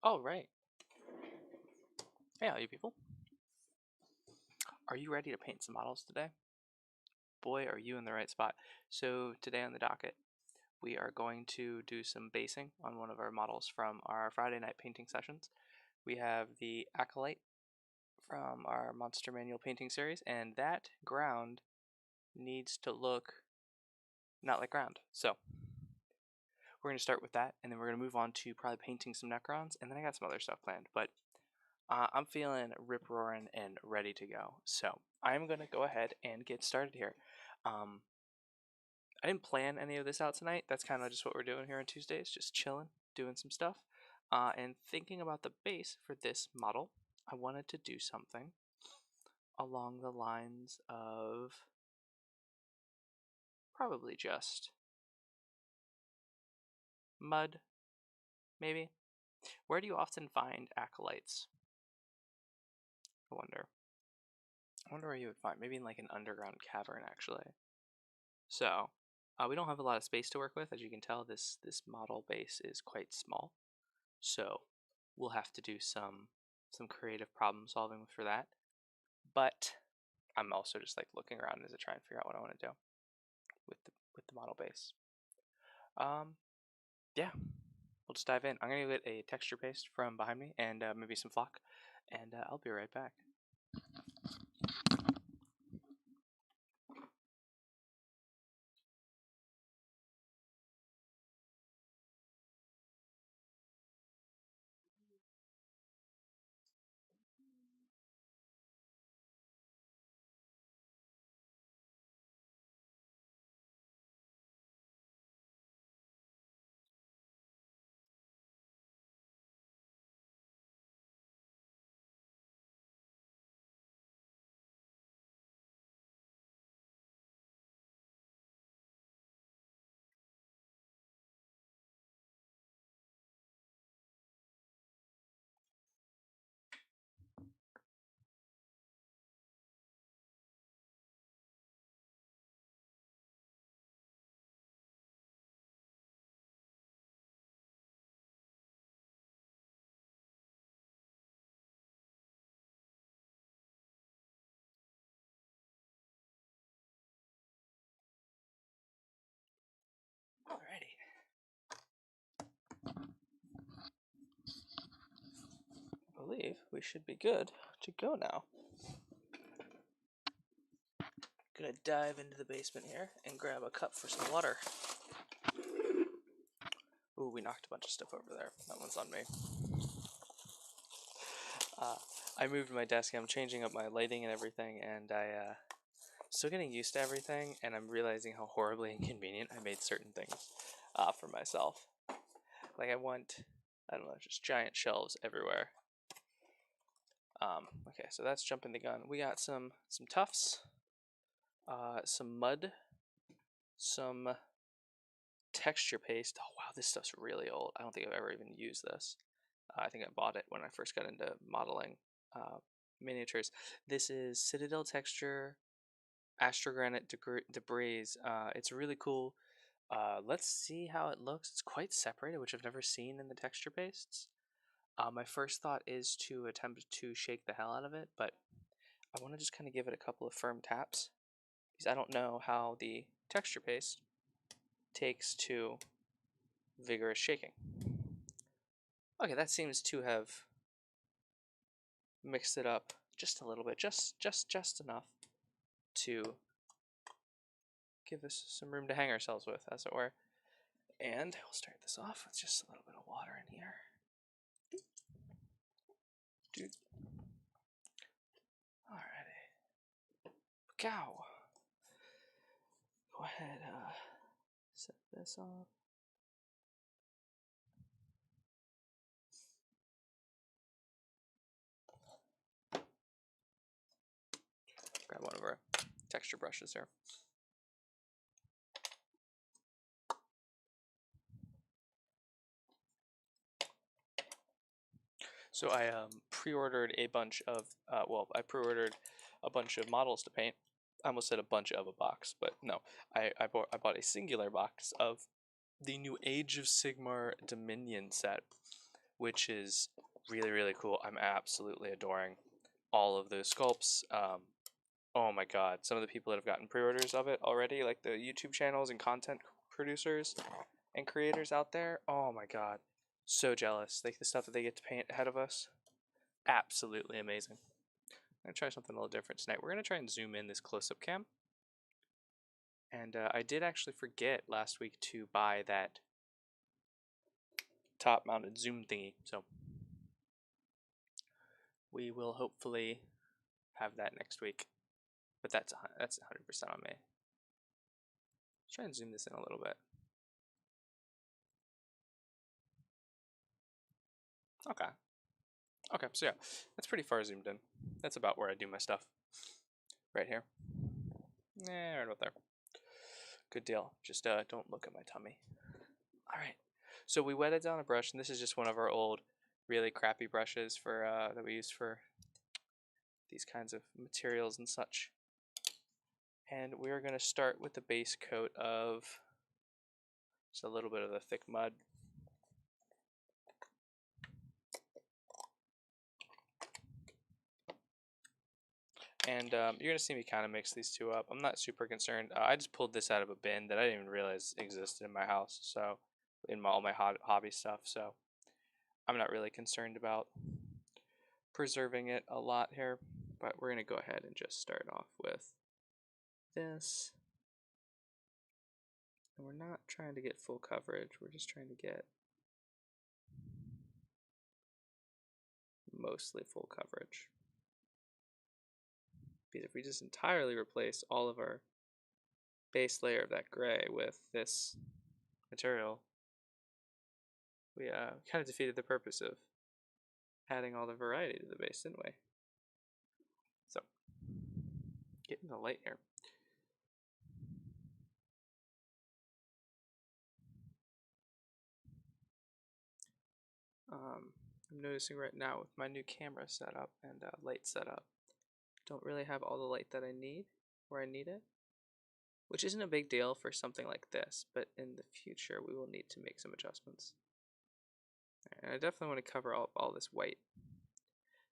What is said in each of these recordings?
All right. Hey, all you people. Are you ready to paint some models today? Boy, are you in the right spot. So today on the docket, we are going to do some basing on one of our models from our Friday night painting sessions. We have the Acolyte from our Monster Manual painting series, and that ground needs to look not like ground. So we're going to start with that, and then we're going to move on to probably painting some Necrons, and then I got some other stuff planned. But I'm feeling rip-roaring and ready to go. So I'm going to go ahead and get started here. I didn't plan any of this out tonight. That's kind of just what we're doing here on Tuesdays, just chilling, doing some stuff. And thinking about the base for this model, I wanted to do something along the lines of probably just mud, maybe. Where do you often find acolytes? I wonder where you would find, maybe in like an underground cavern actually. So we don't have a lot of space to work with. As you can tell, this model base is quite small. So we'll have to do some creative problem solving for that. But I'm also just like looking around as I try and figure out what I want to do with the model base. Yeah, we'll just dive in. I'm gonna get a texture paste from behind me and maybe some flock, and I'll be right back. Alrighty. I believe we should be good to go now. Gonna dive into the basement here and grab a cup for some water. Ooh, we knocked a bunch of stuff over there. That one's on me. I moved my desk. I'm changing up my lighting and everything, and I still getting used to everything, and I'm realizing how horribly inconvenient I made certain things for myself. Like I don't know, just giant shelves everywhere. Okay, so that's jumping the gun. We got some tufts, some mud, some texture paste. Oh wow, this stuff's really old. I don't think I've ever even used this. I think I bought it when I first got into modeling miniatures. This is Citadel Texture Astrogranite Debris. It's really cool. Let's see how it looks. It's quite separated, which I've never seen in the texture pastes. My first thought is to attempt to shake the hell out of it, but I want to just kind of give it a couple of firm taps because I don't know how the texture paste takes to vigorous shaking. Okay, that seems to have mixed it up just a little bit, just enough to give us some room to hang ourselves with, as it were. And we'll start this off with just a little bit of water in here. Alrighty. Cow. Go ahead, set this off. Grab one of our texture brushes here. So I pre-ordered a bunch of, I pre-ordered a bunch of models to paint. I almost said a bunch of a box, but no. I bought a singular box of the new Age of Sigmar Dominion set, which is really, really cool. I'm absolutely adoring all of those sculpts. Oh my god, some of the people that have gotten pre-orders of it already, like the YouTube channels and content producers and creators out there, oh my god, so jealous. Like the stuff that they get to paint ahead of us, absolutely amazing. I'm gonna try something a little different tonight. We're gonna try and zoom in this close-up cam. And I did actually forget last week to buy that top-mounted zoom thingy, so we will hopefully have that next week. But that's 100% on me. Let's try and zoom this in a little bit. Okay. Okay, so yeah, that's pretty far zoomed in. That's about where I do my stuff. Right here. Right about there. Good deal. Just don't look at my tummy. Alright. So we wetted down a brush, and this is just one of our old, really crappy brushes for that we use for these kinds of materials and such. And we're going to start with the base coat of just a little bit of the thick mud. And you're going to see me kind of mix these two up. I'm not super concerned. I just pulled this out of a bin that I didn't even realize existed in my house, so in all my hobby stuff, so I'm not really concerned about preserving it a lot here. But we're going to go ahead and just start off with this. And we're not trying to get full coverage, we're just trying to get mostly full coverage. Because if we just entirely replace all of our base layer of that gray with this material, we kind of defeated the purpose of adding all the variety to the base, didn't we? So, getting the light here. I'm noticing right now with my new camera setup and light setup, don't really have all the light that I need where I need it, which isn't a big deal for something like this, but in the future we will need to make some adjustments. And I definitely want to cover all this white,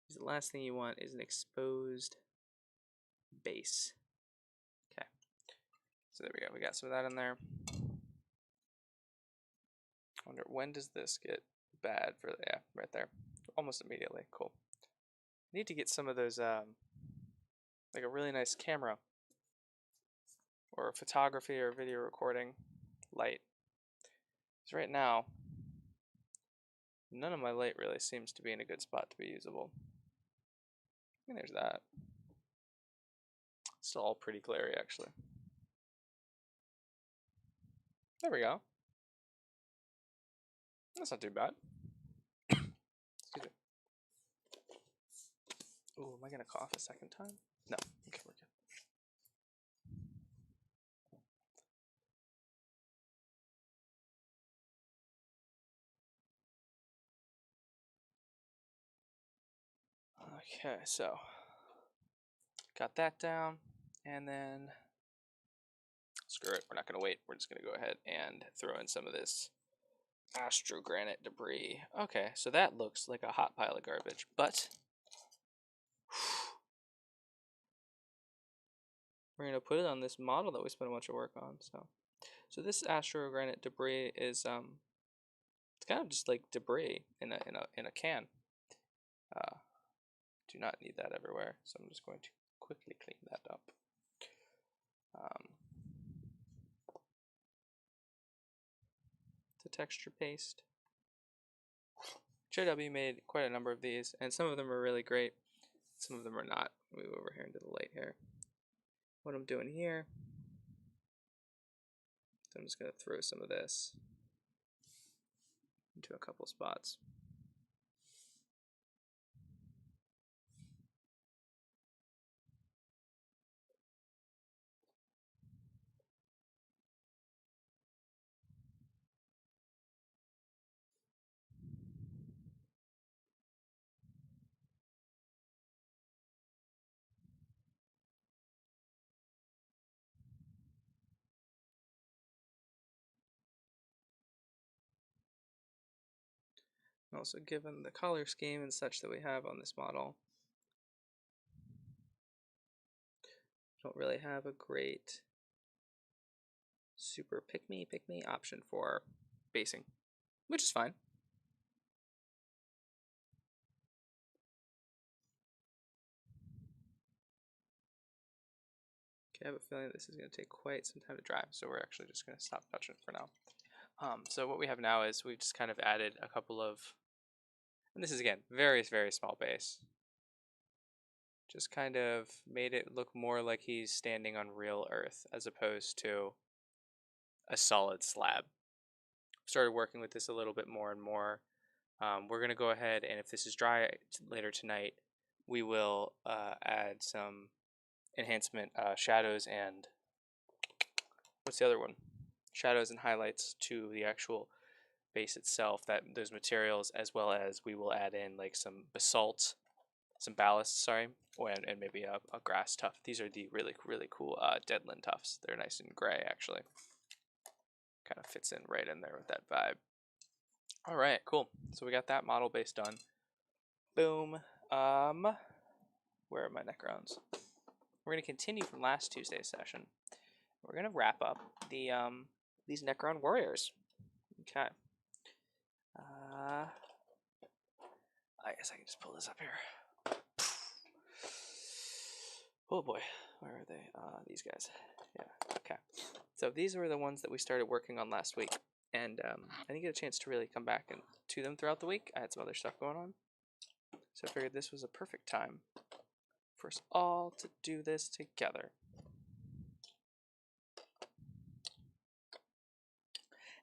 because the last thing you want is an exposed base. Okay, so there we go, we got some of that in there. I wonder, when does this get bad for, yeah, right there, almost immediately. Cool. Need to get some of those like a really nice camera or photography or video recording light, because right now none of my light really seems to be in a good spot to be usable. And there's that. Still all pretty glary actually. There we go. That's not too bad. Excuse me. Oh, am I gonna cough a second time? No. Okay, we're good. Okay, so got that down, and then screw it, we're not gonna wait. We're just gonna go ahead and throw in some of this astrogranite debris. Okay, so that looks like a hot pile of garbage, but we're gonna put it on this model that we spent a bunch of work on. So this astrogranite debris is it's kind of just like debris in a can. Do not need that everywhere, so I'm just going to quickly clean that up. The texture paste. JW made quite a number of these, and some of them are really great, some of them are not. Move over here into the light here. What I'm doing here, so I'm just going to throw some of this into a couple spots. Also, given the color scheme and such that we have on this model, don't really have a great super pick me option for basing, which is fine. Okay, I have a feeling this is going to take quite some time to dry, so we're actually just going to stop touching it for now. So what we have now is we've just kind of added a couple of, and this is again very small base. Just kind of made it look more like he's standing on real earth as opposed to a solid slab. Started working with this a little bit more and more. We're going to go ahead, and if this is dry later tonight, we will add some enhancement shadows and what's the other one? Shadows and highlights to the actual base itself, those materials, as well as we will add in like some basalt, some ballast, sorry, and maybe a grass tuft. These are the really cool deadland tufts. They're nice and gray actually. Kind of fits in right in there with that vibe. All right, cool. So we got that model base done. Boom. Where are my Necrons? We're gonna continue from last Tuesday's session. We're gonna wrap up the these Necron warriors. Okay. I guess I can just pull this up here. Oh boy, where are they? These guys. Yeah. Okay. So these were the ones that we started working on last week, and I didn't get a chance to really come back and to them throughout the week. I had some other stuff going on, so I figured this was a perfect time for us all to do this together.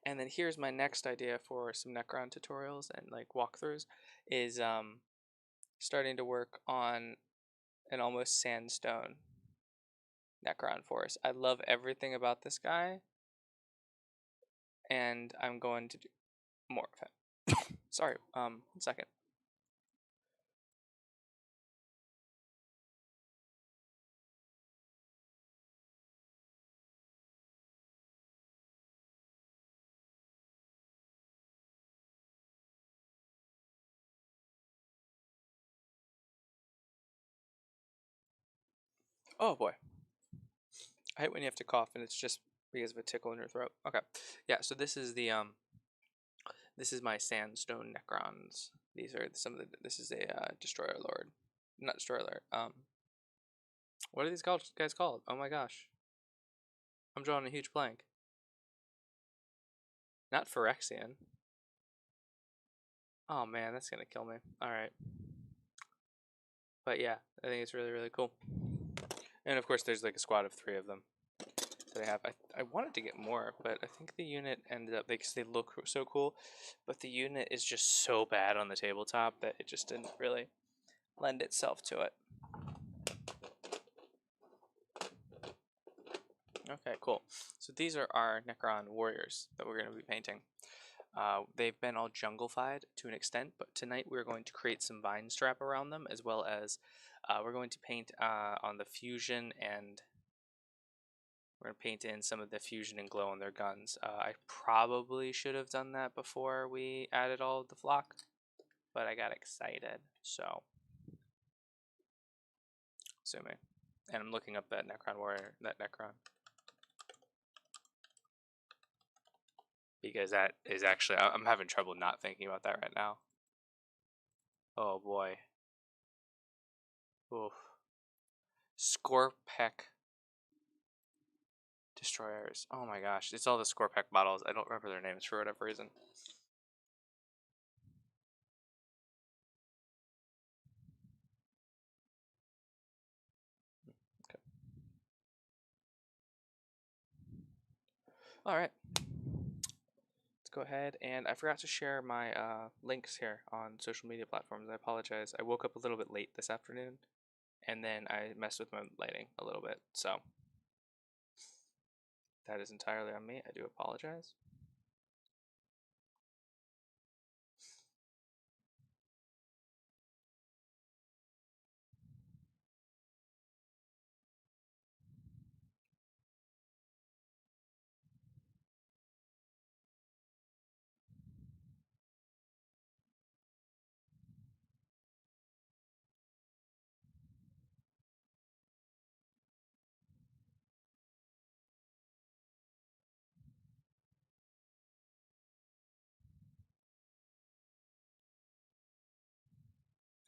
And then here's my next idea for some Necron tutorials and like walkthroughs is starting to work on an almost sandstone Necron forest. I love everything about this guy, and I'm going to do more of it. Sorry, 1 second. Oh boy. I hate when you have to cough and it's just because of a tickle in your throat. Okay. Yeah, so this is the this is my sandstone Necrons. These are some of the this is a destroyer lord. Not destroyer lord. What are these guys called? Oh my gosh. I'm drawing a huge blank. Not Phyrexian. Oh man, that's gonna kill me. Alright. But yeah, I think it's really cool. And of course there's like a squad of 3 of them. So they have I wanted to get more, but I think the unit ended up because they look so cool, but the unit is just so bad on the tabletop that it just didn't really lend itself to it. Okay, cool. So these are our Necron warriors that we're going to be painting. They've been all jungle-fied to an extent, but tonight we're going to create some vine strap around them, as well as we're going to paint on the fusion, and we're going to paint in some of the fusion and glow on their guns. I probably should have done that before we added all of the flock, but I got excited, so sue me. And I'm looking up that Necron warrior, that Necron. Because that is actually, I'm having trouble not thinking about that right now. Oh boy. Oof. Scorpec destroyers. Oh my gosh, it's all the Scorpec models. I don't remember their names for whatever reason. Okay. All right. Let's go ahead, and I forgot to share my links here on social media platforms. I apologize. I woke up a little bit late this afternoon, and then I messed with my lighting a little bit, so that is entirely on me. I do apologize.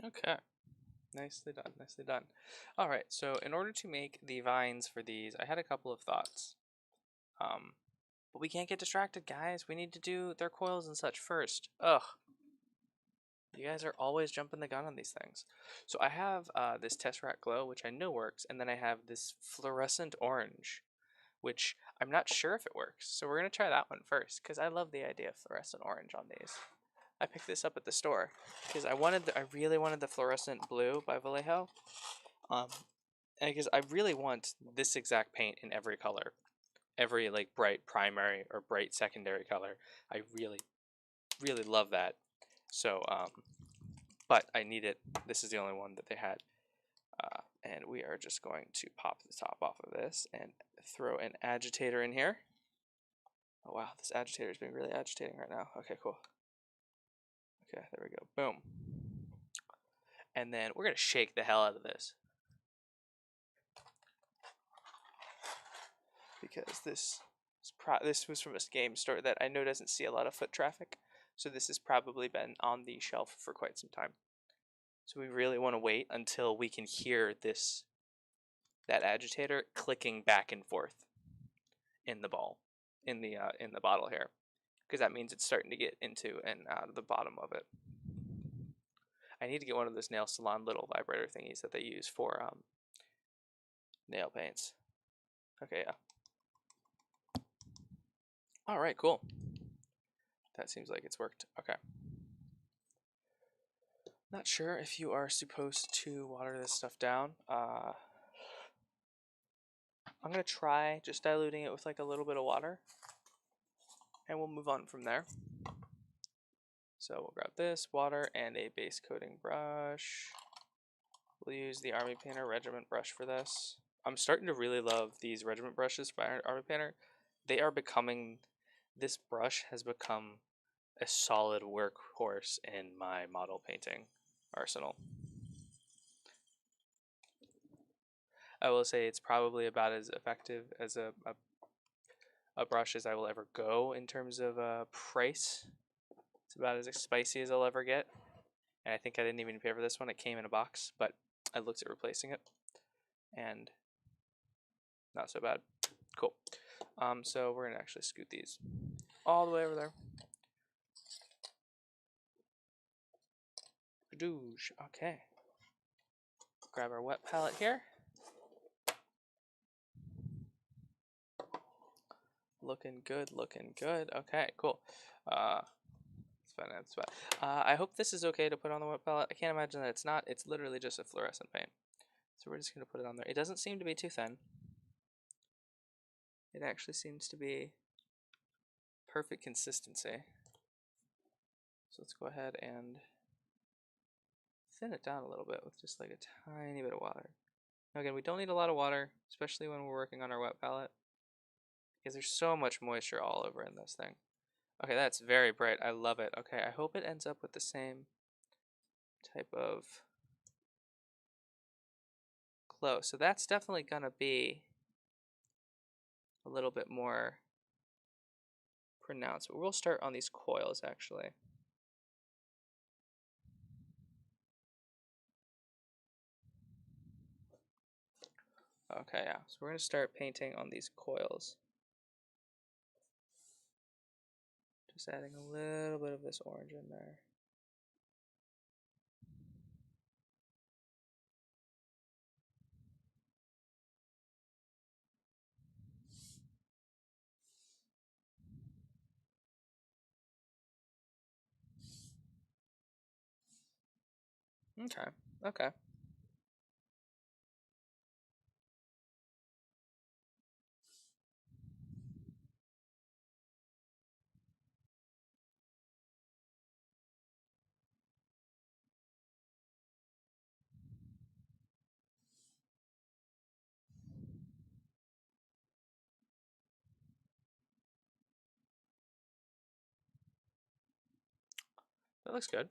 Okay. Nicely done, nicely done. All right, so in order to make the vines for these, I had a couple of thoughts. But we can't get distracted, guys. We need to do their coils and such first. Ugh. You guys are always jumping the gun on these things. So I have this Tesseract Glow, which I know works, and then I have this Fluorescent Orange, which I'm not sure if it works. So we're going to try that one first, because I love the idea of Fluorescent Orange on these. I picked this up at the store, because I really wanted the Fluorescent Blue by Vallejo. And because I really want this exact paint in every color. Every like bright primary or bright secondary color. I really, really love that. So, but I need it. This is the only one that they had. And we are just going to pop the top off of this and throw an agitator in here. Oh wow, this agitator is being really agitating right now. Okay, cool. Okay, there we go. Boom. And then we're going to shake the hell out of this. Because this was from a game store that I know doesn't see a lot of foot traffic. So this has probably been on the shelf for quite some time. So we really want to wait until we can hear that agitator clicking back and forth in the bottle here, because that means it's starting to get into and out of the bottom of it. I need to get one of those nail salon little vibrator thingies that they use for nail paints. Okay, yeah. All right, cool. That seems like it's worked. Okay. Not sure if you are supposed to water this stuff down. I'm gonna try just diluting it with like a little bit of water, and we'll move on from there. So we'll grab this, water, and a base coating brush. We'll use the Army Painter Regiment brush for this. I'm starting to really love these Regiment brushes by Army Painter. This brush has become a solid workhorse in my model painting arsenal. I will say it's probably about as effective as a brush as I will ever go in terms of price. It's about as spicy as I'll ever get. And I think I didn't even pay for this one. It came in a box, but I looked at replacing it. And not so bad. Cool. So we're going to actually scoot these all the way over there. Okay. Grab our wet palette here. Looking good, looking good. Okay, cool. It's fine, it's fine. I hope this is okay to put on the wet palette. I can't imagine that it's not. It's literally just a fluorescent paint. So we're just going to put it on there. It doesn't seem to be too thin. It actually seems to be perfect consistency. So let's go ahead and thin it down a little bit with just like a tiny bit of water. Now again, we don't need a lot of water, especially when we're working on our wet palette, because there's so much moisture all over in this thing. Okay, that's very bright. I love it. Okay, I hope it ends up with the same type of glow. So that's definitely gonna be a little bit more pronounced. But we'll start on these coils actually. Okay, yeah. So we're gonna start painting on these coils. Just adding a little bit of this orange in there. Okay, okay. That looks good.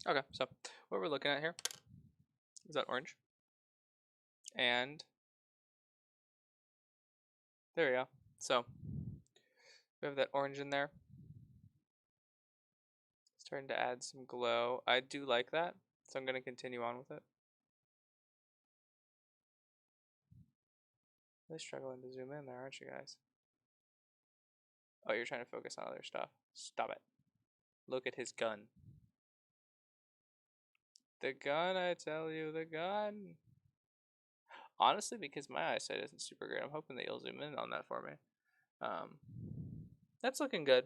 Okay, so what we're looking at here is that orange. And there we go. So we have that orange in there. Starting to add some glow. I do like that. So I'm going to continue on with it. Really struggling to zoom in there, aren't you guys? Oh, you're trying to focus on other stuff. Stop it. Look at his gun. The gun, I tell you, the gun. Honestly, because my eyesight isn't super great, I'm hoping that you'll zoom in on that for me. That's looking good.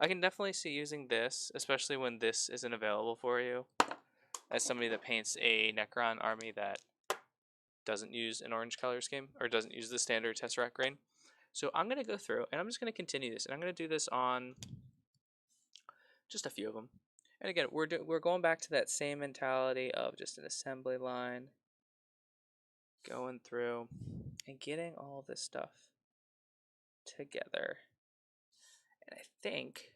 I can definitely see using this, especially when this isn't available for you, as somebody that paints a Necron army that doesn't use an orange color scheme or doesn't use the standard Tesseract grain. So I'm going to go through and I'm just going to continue this, and I'm going to do this on just a few of them. And again, we're going back to that same mentality of just an assembly line, going through and getting all this stuff together. And I think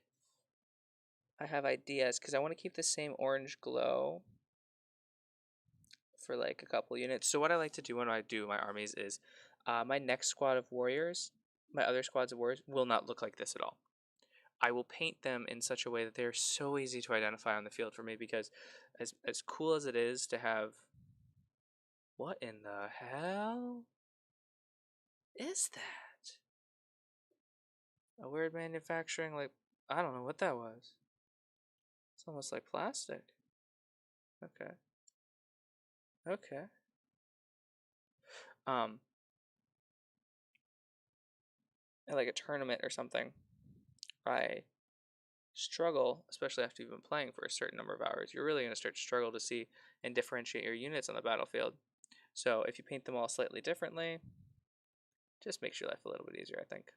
I have ideas because I want to keep the same orange glow for like a couple units. So what I like to do when I do my armies is my next squad of warriors, my other squads of warriors will not look like this at all. I will paint them in such a way that they're so easy to identify on the field for me, because as cool as it is to have... What in the hell is that? A weird manufacturing, like, I don't know what that was. It's almost like plastic. Okay. Okay. At like a tournament or something, I struggle, especially after you've been playing for a certain number of hours, you're really going to start to struggle to see and differentiate your units on the battlefield. So if you paint them all slightly differently, just makes your life a little bit easier, I think.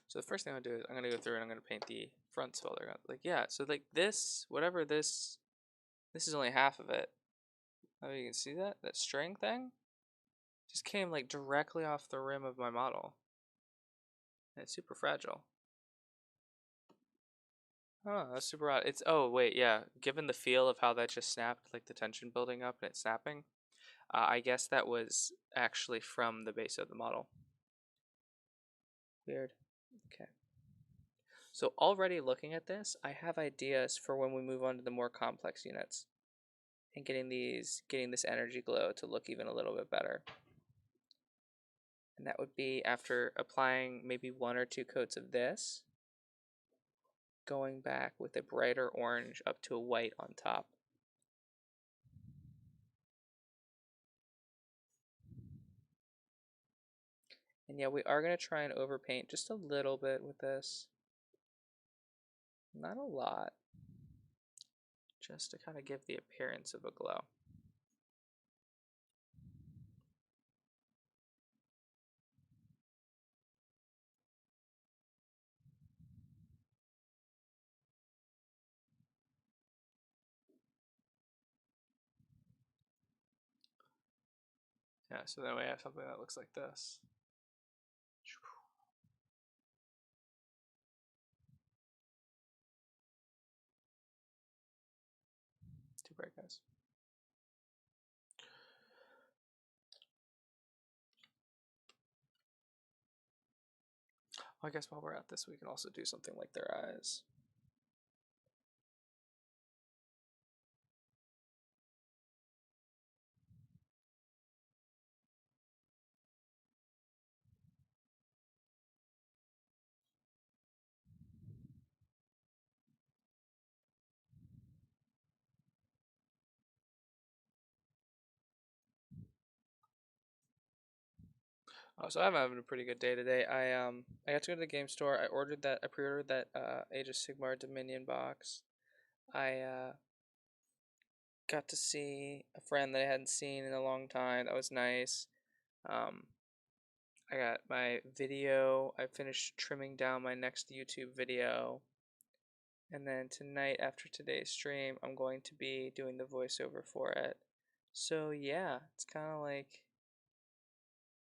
So the first thing I'm going to do is I'm going to go through and I'm going to paint the fronts while they're like, yeah, so like this, whatever this is only half of it. Oh, you can see that? That string thing just came like directly off the rim of my model. And it's super fragile. Oh, that's super odd. It's, oh wait, yeah. Given the feel of how that just snapped, like the tension building up and it snapping, I guess that was actually from the base of the model. Weird. Okay. So already looking at this, I have ideas for when we move on to the more complex units and getting this energy glow to look even a little bit better. And that would be after applying maybe 1 or 2 coats of this, going back with a brighter orange up to a white on top. And yeah, we are going to try and overpaint just a little bit with this. Not a lot. Just to kind of give the appearance of a glow. Yeah, so then we have something that looks like this. Too bright, guys. Well, I guess while we're at this, we can also do something like their eyes. Oh, so I'm having a pretty good day today. I got to go to the game store. I pre-ordered that Age of Sigmar Dominion box. I got to see a friend that I hadn't seen in a long time. That was nice. I got my video. I finished trimming down my next YouTube video. And then tonight, after today's stream, I'm going to be doing the voiceover for it. So yeah, it's kind of like...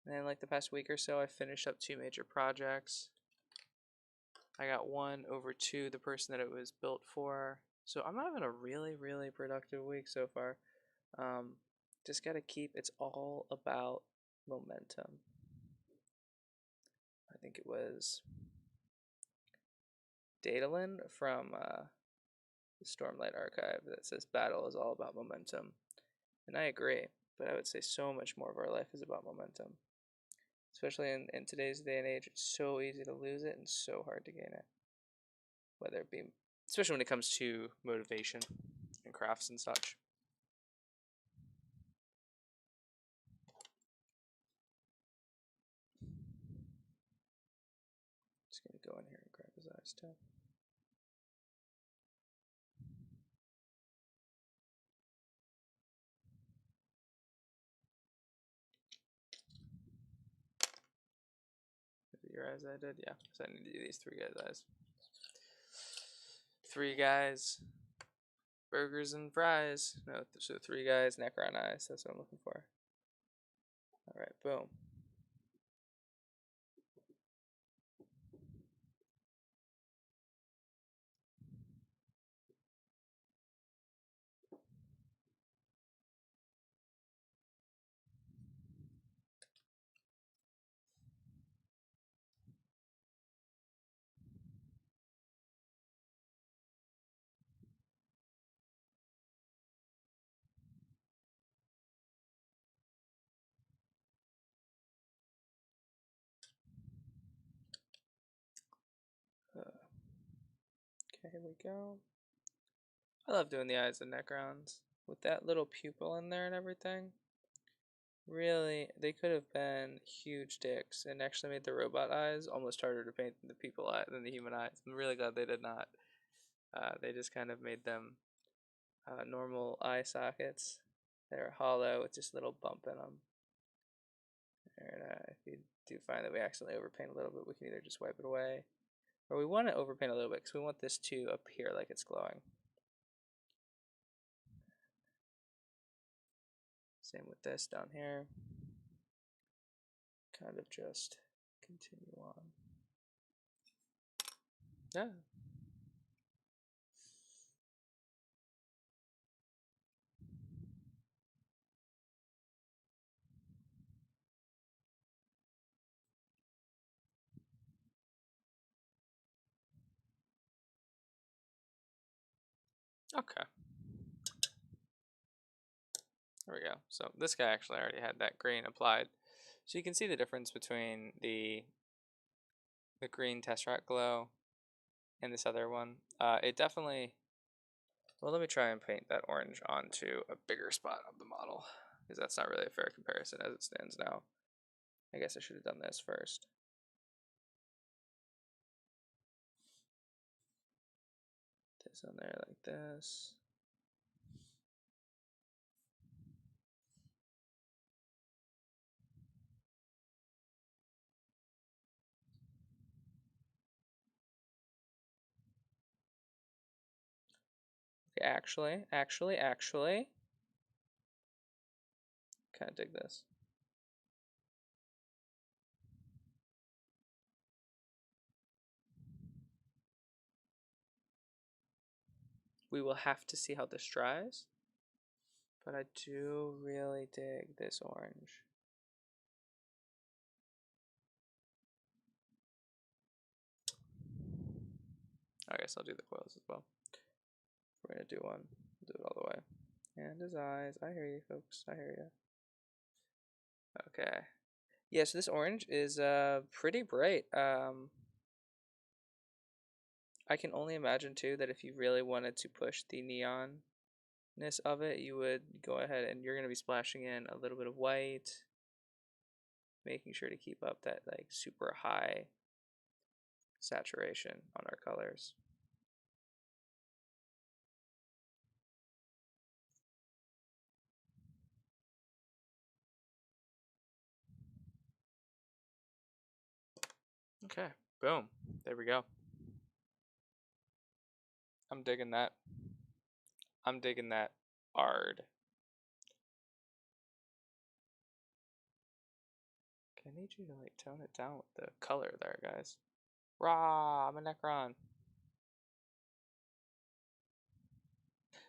And then like the past week or so, I finished up 2 major projects. I got one over to the person that it was built for. So I'm having a really, really productive week so far. Just gotta keep, it's all about momentum. I think it was Daedalin from the Stormlight Archive that says battle is all about momentum. And I agree, but I would say so much more of our life is about momentum. Especially in today's day and age, it's so easy to lose it and so hard to gain it. Whether it be, especially when it comes to motivation and crafts and such. Just gonna go in here and grab his eyes too. Is it your eyes I did? Yeah, so I need to do these three guys' eyes. Three guys, burgers and fries. No, so three guys, Necron eyes. That's what I'm looking for. All right, boom. Okay, here we go. I love doing the eyes of Necrons. With that little pupil in there and everything. Really, they could have been huge dicks and actually made the robot eyes almost harder to paint than the people eye than the human eyes. I'm really glad they did not. They just kind of made them normal eye sockets. They're hollow with just a little bump in them. And if you do find that we accidentally overpaint a little bit, we can either just wipe it away, or we want to overpaint a little bit because we want this to appear like it's glowing. Same with this down here. Kind of just continue on. Yeah. Okay. There we go. So this guy actually already had that green applied. So you can see the difference between the green Tesseract glow and this other one. It definitely, well, let me try and paint that orange onto a bigger spot of the model, because that's not really a fair comparison as it stands now. I guess I should have done this first. This on there like this. Okay, actually, kind of dig this. We will have to see how this dries, but I do really dig this orange. I guess I'll do the coils as well. We're gonna do one, do it all the way. And his eyes. I hear you, folks. I hear you. Okay. Yeah, so this orange is pretty bright. I can only imagine too that if you really wanted to push the neonness of it, you would go ahead and you're gonna be splashing in a little bit of white, making sure to keep up that like super high saturation on our colors. Okay, boom. There we go. I'm digging that. I'm digging that hard. Okay, I need you to like tone it down with the color there, guys. Rah, I'm a Necron.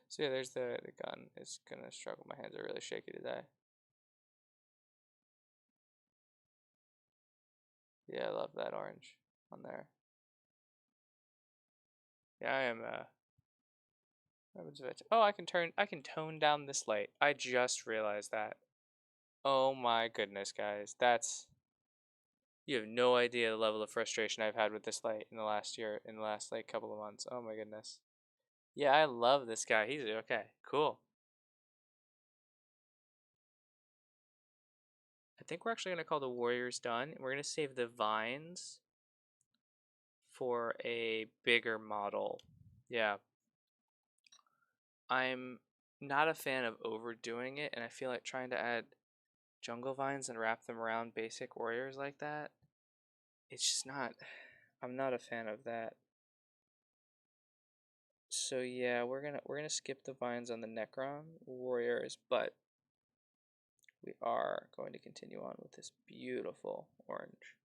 So yeah, there's the gun. It's gonna struggle. My hands are really shaky today. Yeah, I love that orange on there. Yeah, I am oh, I can tone down this light. I just realized that. Oh my goodness, guys. You have no idea the level of frustration I've had with this light in the last year, in the last like couple of months. Oh my goodness. Yeah, I love this guy. He's okay. Cool. I think we're actually going to call the warriors done. We're going to save the vines for a bigger model. Yeah. I'm not a fan of overdoing it, and I feel like trying to add jungle vines and wrap them around basic warriors like that, it's just not, I'm not a fan of that. So yeah, we're gonna skip the vines on the Necron warriors, but we are going to continue on with this beautiful orange.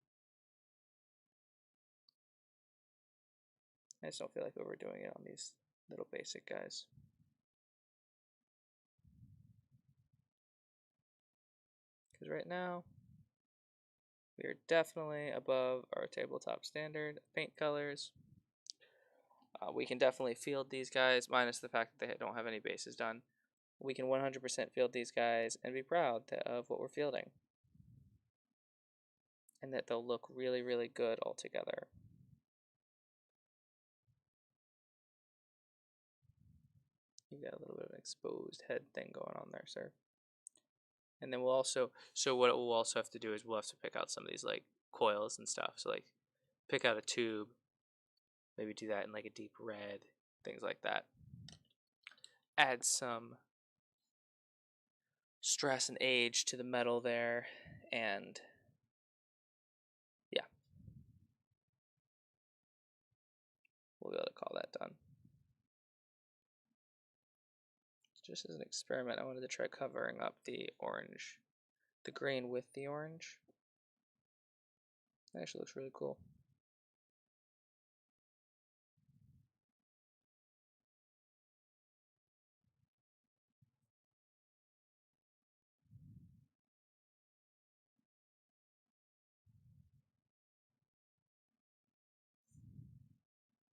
I just don't feel like overdoing it on these little basic guys. Because right now, we are definitely above our tabletop standard paint colors. We can definitely field these guys, minus the fact that they don't have any bases done. We can 100% field these guys and be proud of what we're fielding. And that they'll look really, really good all together. You got a little bit of an exposed head thing going on there, sir. And then we'll also, so what we'll also have to do is we'll have to pick out some of these like coils and stuff. So like pick out a tube, maybe do that in like a deep red, things like that. Add some stress and age to the metal there, and yeah, we'll be able to call that done. Just as an experiment, I wanted to try covering up the orange, the green with the orange. It actually looks really cool.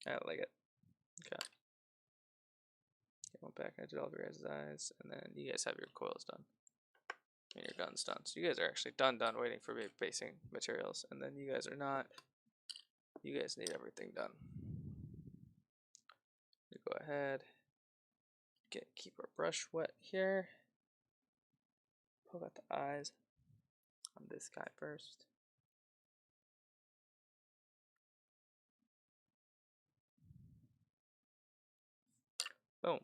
I like it. Okay. Get one back. I did all of your guys' eyes, and then you guys have your coils done. And your gun's done. So you guys are actually done waiting for me basing materials. And then you guys are not. You guys need everything done. We go ahead. Keep our brush wet here. Poke out the eyes on this guy first. Boom.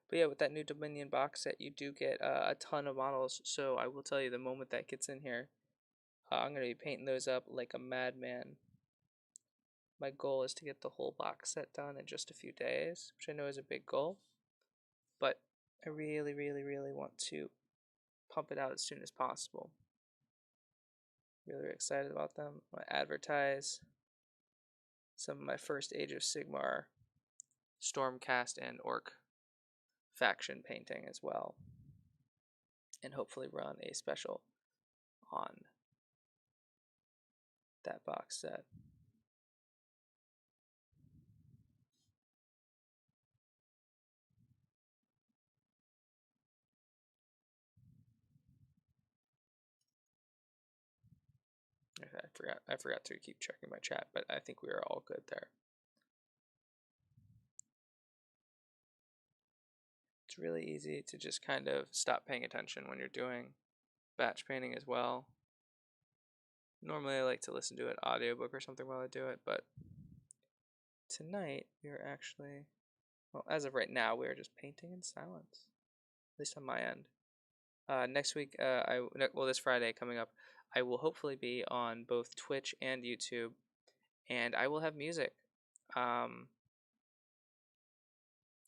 But yeah, with that new Dominion box set, you do get a ton of models. So I will tell you, the moment that gets in here, I'm going to be painting those up like a madman. My goal is to get the whole box set done in just a few days, which I know is a big goal. But I really, really, really want to pump it out as soon as possible. Really excited about them. I advertise some of my first Age of Sigmar Stormcast and Orc faction painting as well. And hopefully run a special on that box set. Okay, I forgot to keep checking my chat, but I think we are all good there. It's really easy to just kind of stop paying attention when you're doing batch painting as well. Normally I like to listen to an audiobook or something while I do it, but tonight we are actually, well, as of right now, we are just painting in silence, at least on my end. Next week, well, this Friday coming up, I will hopefully be on both Twitch and YouTube, and I will have music. I'll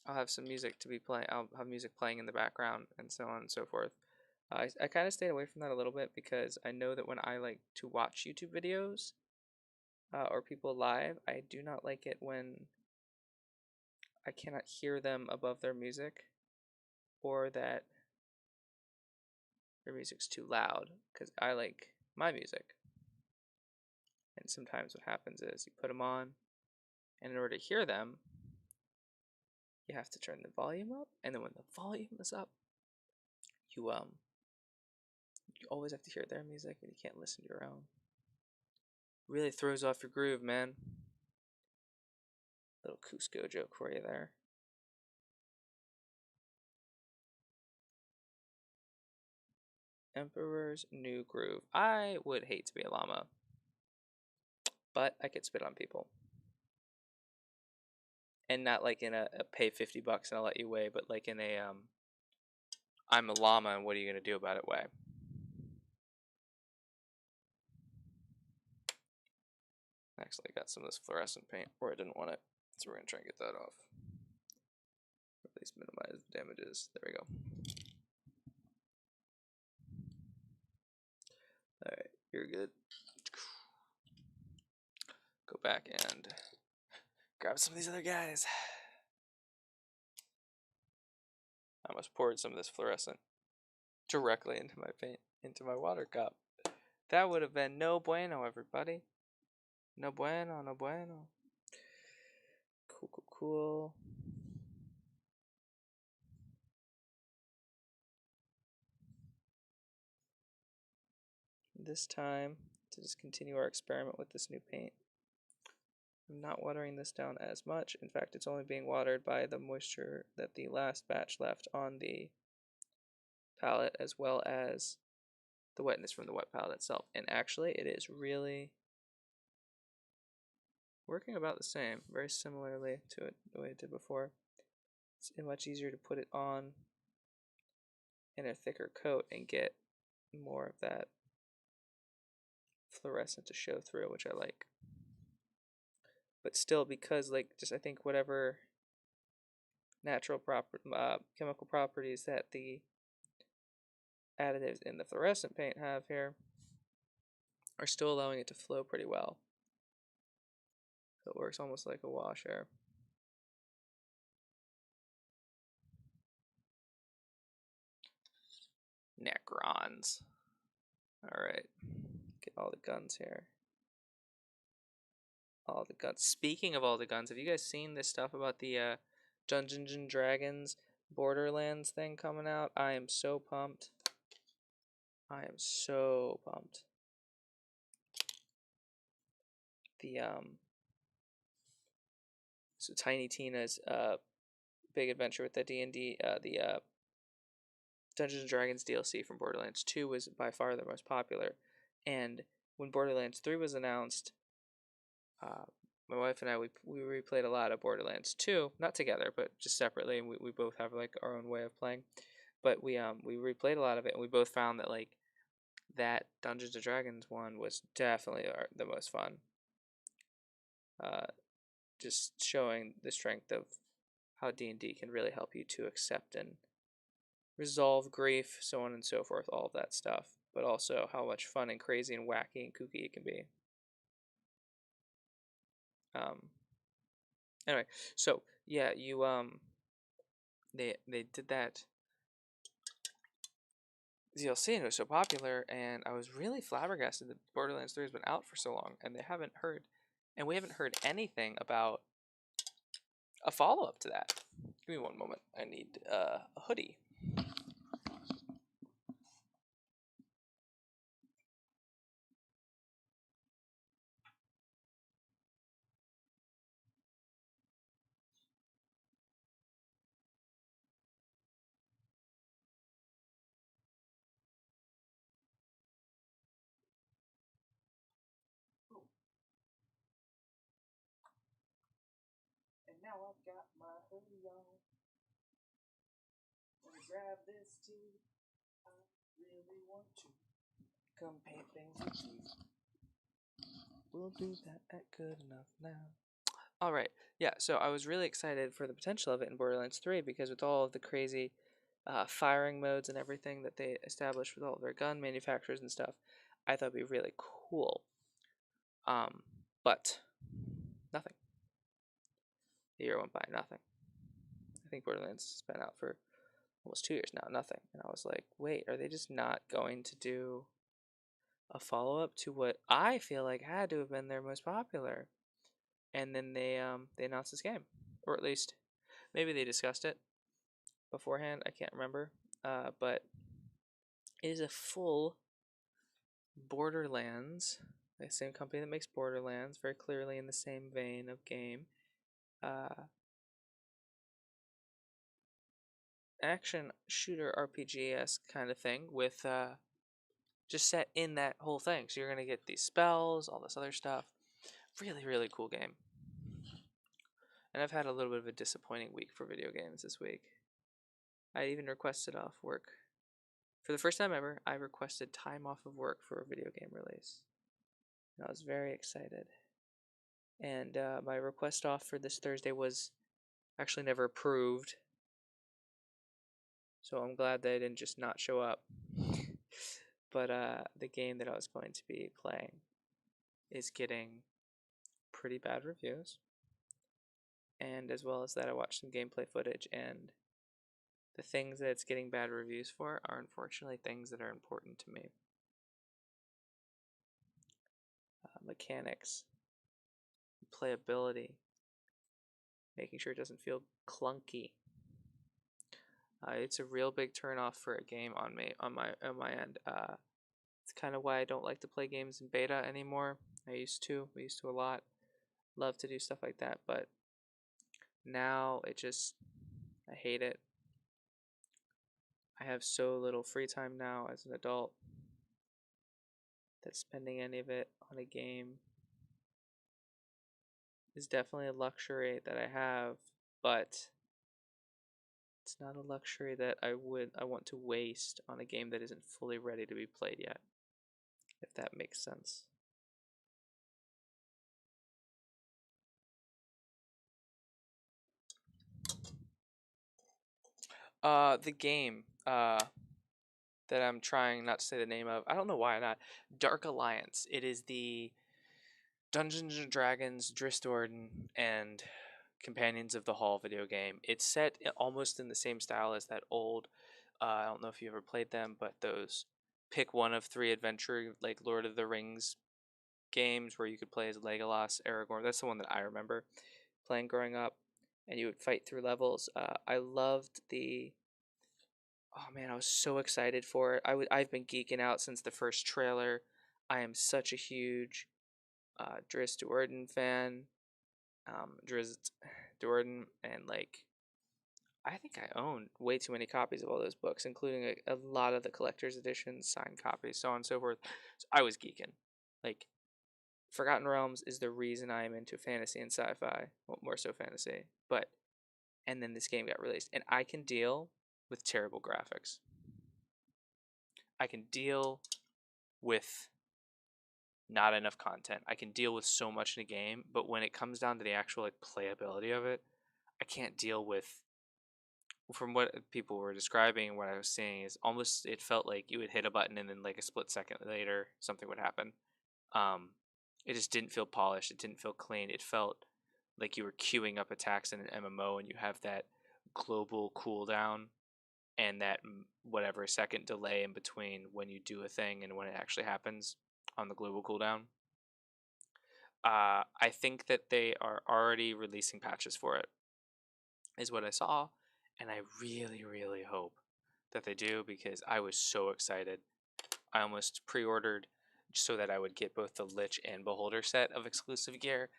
have some music to be playing. I'll have music playing in the background, and so on and so forth. I kind of stayed away from that a little bit because I know that when I like to watch YouTube videos or people live, I do not like it when I cannot hear them above their music, or that their music's too loud, because I like my music. And sometimes what happens is you put them on, and in order to hear them, you have to turn the volume up, and then when the volume is up, you always have to hear their music, and you can't listen to your own. Really throws off your groove, man. Little Cusco joke for you there. Emperor's New Groove. I would hate to be a llama, but I could spit on people. And not like in a pay $50 and I'll let you weigh, but like in a I'm a llama and what are you gonna do about it way. Actually, I got some of this fluorescent paint, or I didn't want it, so we're gonna try and get that off. Or at least minimize the damages. There we go. Alright, you're good. Go back and grab some of these other guys. I almost poured some of this fluorescent directly into my paint, into my water cup. That would have been no bueno, everybody. No bueno, no bueno. Cool, cool, cool. This time, to just continue our experiment with this new paint, I'm not watering this down as much. In fact, it's only being watered by the moisture that the last batch left on the palette, as well as the wetness from the wet palette itself. And actually, it is really working about the same, very similarly to it the way it did before. It's much easier to put it on in a thicker coat and get more of that fluorescent to show through, which I like. But still, because like just I think whatever natural chemical properties that the additives in the fluorescent paint have here are still allowing it to flow pretty well. So it works almost like a wash here. Necrons. Alright. Get all the guns here. All the guns. Speaking of all the guns, have you guys seen this stuff about the Dungeons and Dragons Borderlands thing coming out? I am so pumped. I am so pumped. The so Tiny Tina's big adventure with the D&D, the Dungeons and Dragons DLC from Borderlands 2 was by far the most popular. And when Borderlands 3 was announced, my wife and I, we replayed a lot of Borderlands 2, not together, but just separately. And we both have like our own way of playing. But we replayed a lot of it, and we both found that like that Dungeons and Dragons one was definitely the most fun. Just showing the strength of how D&D can really help you to accept and resolve grief, so on and so forth, all of that stuff. But also how much fun and crazy and wacky and kooky it can be. Anyway, so yeah, you they did that DLC and it was so popular, and I was really flabbergasted that Borderlands 3 has been out for so long, and we haven't heard anything about a follow-up to that. Give me one moment. I need a hoodie. And now I've got my hoodie on. Wanna grab this too? I really want to come paint things with you. We'll do that at Good Nuf now. Alright, yeah, so I was really excited for the potential of it in Borderlands 3 because with all of the crazy firing modes and everything that they established with all of their gun manufacturers and stuff, I thought it'd be really cool. But nothing. The year went by, nothing. I think Borderlands has been out for almost 2 years now, nothing. And I was like, wait, are they just not going to do a follow-up to what I feel like had to have been their most popular? And then they announced this game, or at least maybe they discussed it beforehand. I can't remember. But it is a full Borderlands, the same company that makes Borderlands, very clearly in the same vein of game. Action shooter RPG-esque kind of thing with just set in that whole thing. So you're gonna get these spells, all this other stuff. Really, really cool game. And I've had a little bit of a disappointing week for video games this week. I even requested off work. For the first time ever, I requested time off of work for a video game release. And I was very excited. And my request off for this Thursday was actually never approved. So I'm glad that I didn't just not show up. But the game that I was going to be playing is getting pretty bad reviews. And as well as that, I watched some gameplay footage, and the things that it's getting bad reviews for are unfortunately things that are important to me. Mechanics, playability, making sure it doesn't feel clunky. It's a real big turnoff for a game on my end. It's kind of why I don't like to play games in beta anymore. We used to a lot. Love to do stuff like that, but now I hate it. I have so little free time now as an adult that spending any of it on a game is definitely a luxury that I have, but it's not a luxury that I want to waste on a game that isn't fully ready to be played yet, if that makes sense. The game that I'm trying not to say the name of, I don't know why not. Dark Alliance. It is the Dungeons and Dragons, Dristorden, and Companions of the Hall video game. It's set almost in the same style as that old. I don't know if you ever played them, but those pick one of three adventure like Lord of the Rings games where you could play as Legolas, Aragorn. That's the one that I remember playing growing up, and you would fight through levels. I loved the. Oh man, I was so excited for it. I've been geeking out since the first trailer. I am such a huge Drizzt Do'Urden fan. Drizzt Do'Urden, and like I think I own way too many copies of all those books, including a lot of the collector's editions, signed copies, so on and so forth. So I was geeking. Like Forgotten Realms is the reason I am into fantasy and sci-fi, well, more so fantasy. But and then this game got released, and I can deal with terrible graphics. I can deal with not enough content. I can deal with so much in a game, but when it comes down to the actual like playability of it, I can't deal with. From what people were describing and what I was seeing is almost it felt like you would hit a button and then like a split second later something would happen. Um, it just didn't feel polished. It didn't feel clean. It felt like you were queuing up attacks in an MMO and you have that global cooldown and that whatever second delay in between when you do a thing and when it actually happens on the global cooldown. I think that they are already releasing patches for it, is what I saw, and I really, really hope that they do because I was so excited. I almost pre-ordered so that I would get both the Lich and Beholder set of exclusive gear,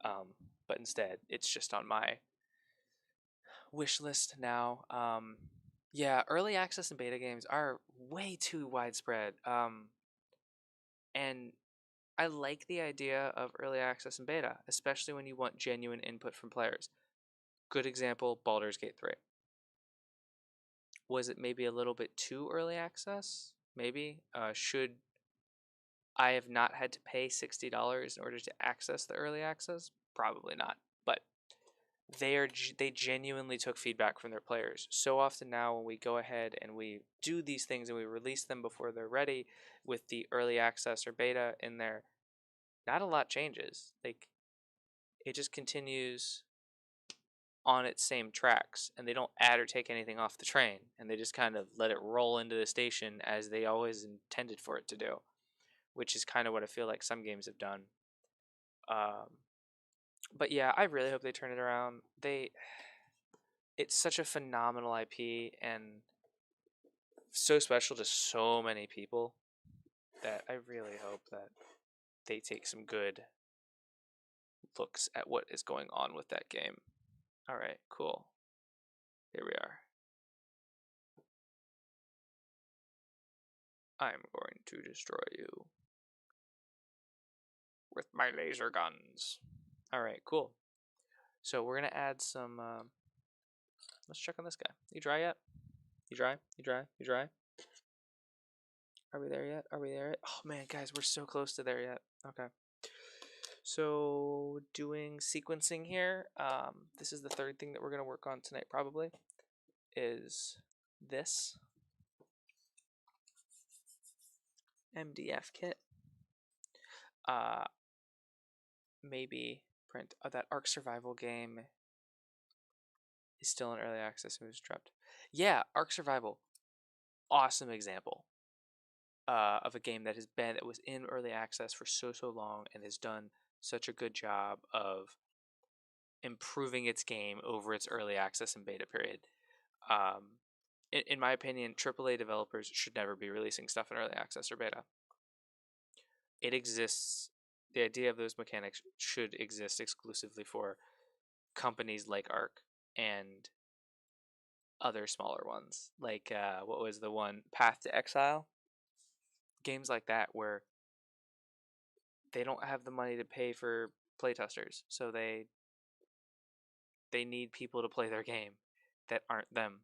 but instead it's just on my wish list now. Yeah, early access and beta games are way too widespread, and I like the idea of early access and beta, especially when you want genuine input from players. Good example, Baldur's Gate 3. Was it maybe a little bit too early access? Maybe. Should I have not had to pay $60 in order to access the early access? Probably not. But they genuinely took feedback from their players. So often now when we go ahead and we do these things and we release them before they're ready with the early access or beta in there, not a lot changes. Like it just continues on its same tracks, and they don't add or take anything off the train, and they just kind of let it roll into the station as they always intended for it to do, which is kind of what I feel like some games have done. But yeah, I really hope they turn it around. It's such a phenomenal IP and so special to so many people that I really hope that they take some good looks at what is going on with that game. All right, cool. Here we are. I'm going to destroy you with my laser guns. All right, cool. So we're gonna add some. Let's check on this guy. You dry yet? You dry? You dry? You dry? Are we there yet? Are we there yet? Oh man, guys, we're so close to there yet. Okay. So doing sequencing here. This is the third thing that we're gonna work on tonight. Probably is this MDF kit. Maybe print. Oh, that Ark Survival game is still in early access and was dropped. Yeah, Ark Survival. Awesome example of a game that was in early access for so long and has done such a good job of improving its game over its early access and beta period. In my opinion, AAA developers should never be releasing stuff in early access or beta. It exists. The idea of those mechanics should exist exclusively for companies like Ark and other smaller ones. Like, what was the one? Path to Exile? Games like that where they don't have the money to pay for playtesters, so they need people to play their game that aren't them.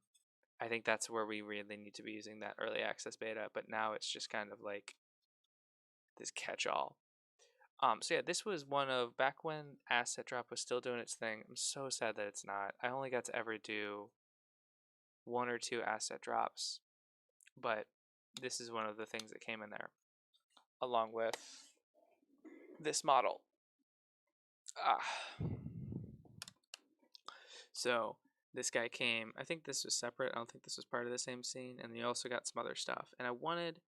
I think that's where we really need to be using that early access beta, but now it's just kind of like this catch-all. So yeah, this was one of back when Asset Drop was still doing its thing. I'm so sad that it's not. I only got to ever do 1 or 2 asset drops, but this is one of the things that came in there, along with this model. So this guy came. I think this was separate. I don't think this was part of the same scene. And you also got some other stuff. And I wanted,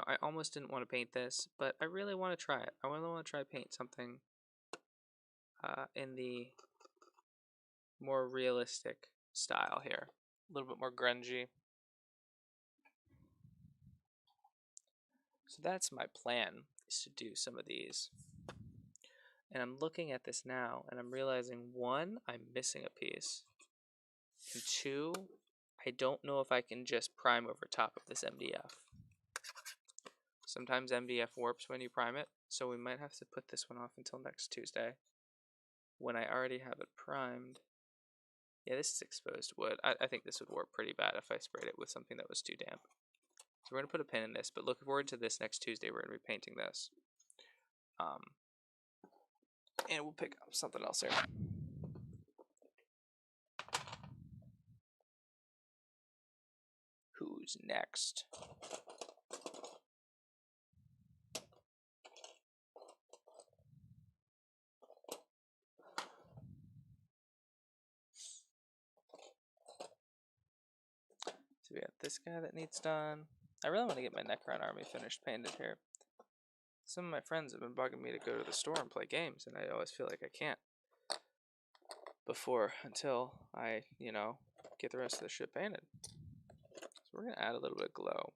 I almost didn't want to paint this, but I really want to try it. I really want to try paint something in the more realistic style here. A little bit more grungy. So that's my plan, is to do some of these. And I'm looking at this now, and I'm realizing, 1, I'm missing a piece. And 2, I don't know if I can just prime over top of this MDF. Sometimes MDF warps when you prime it, so we might have to put this one off until next Tuesday, when I already have it primed. Yeah, this is exposed wood. I think this would warp pretty bad if I sprayed it with something that was too damp. So we're going to put a pin in this, but look forward to this next Tuesday. We're going to be painting this. And we'll pick up something else here. Who's next? So we got this guy that needs done. I really want to get my Necron army finished painted here. Some of my friends have been bugging me to go to the store and play games, and I always feel like I can't until I, get the rest of the shit painted. So we're going to add a little bit of glow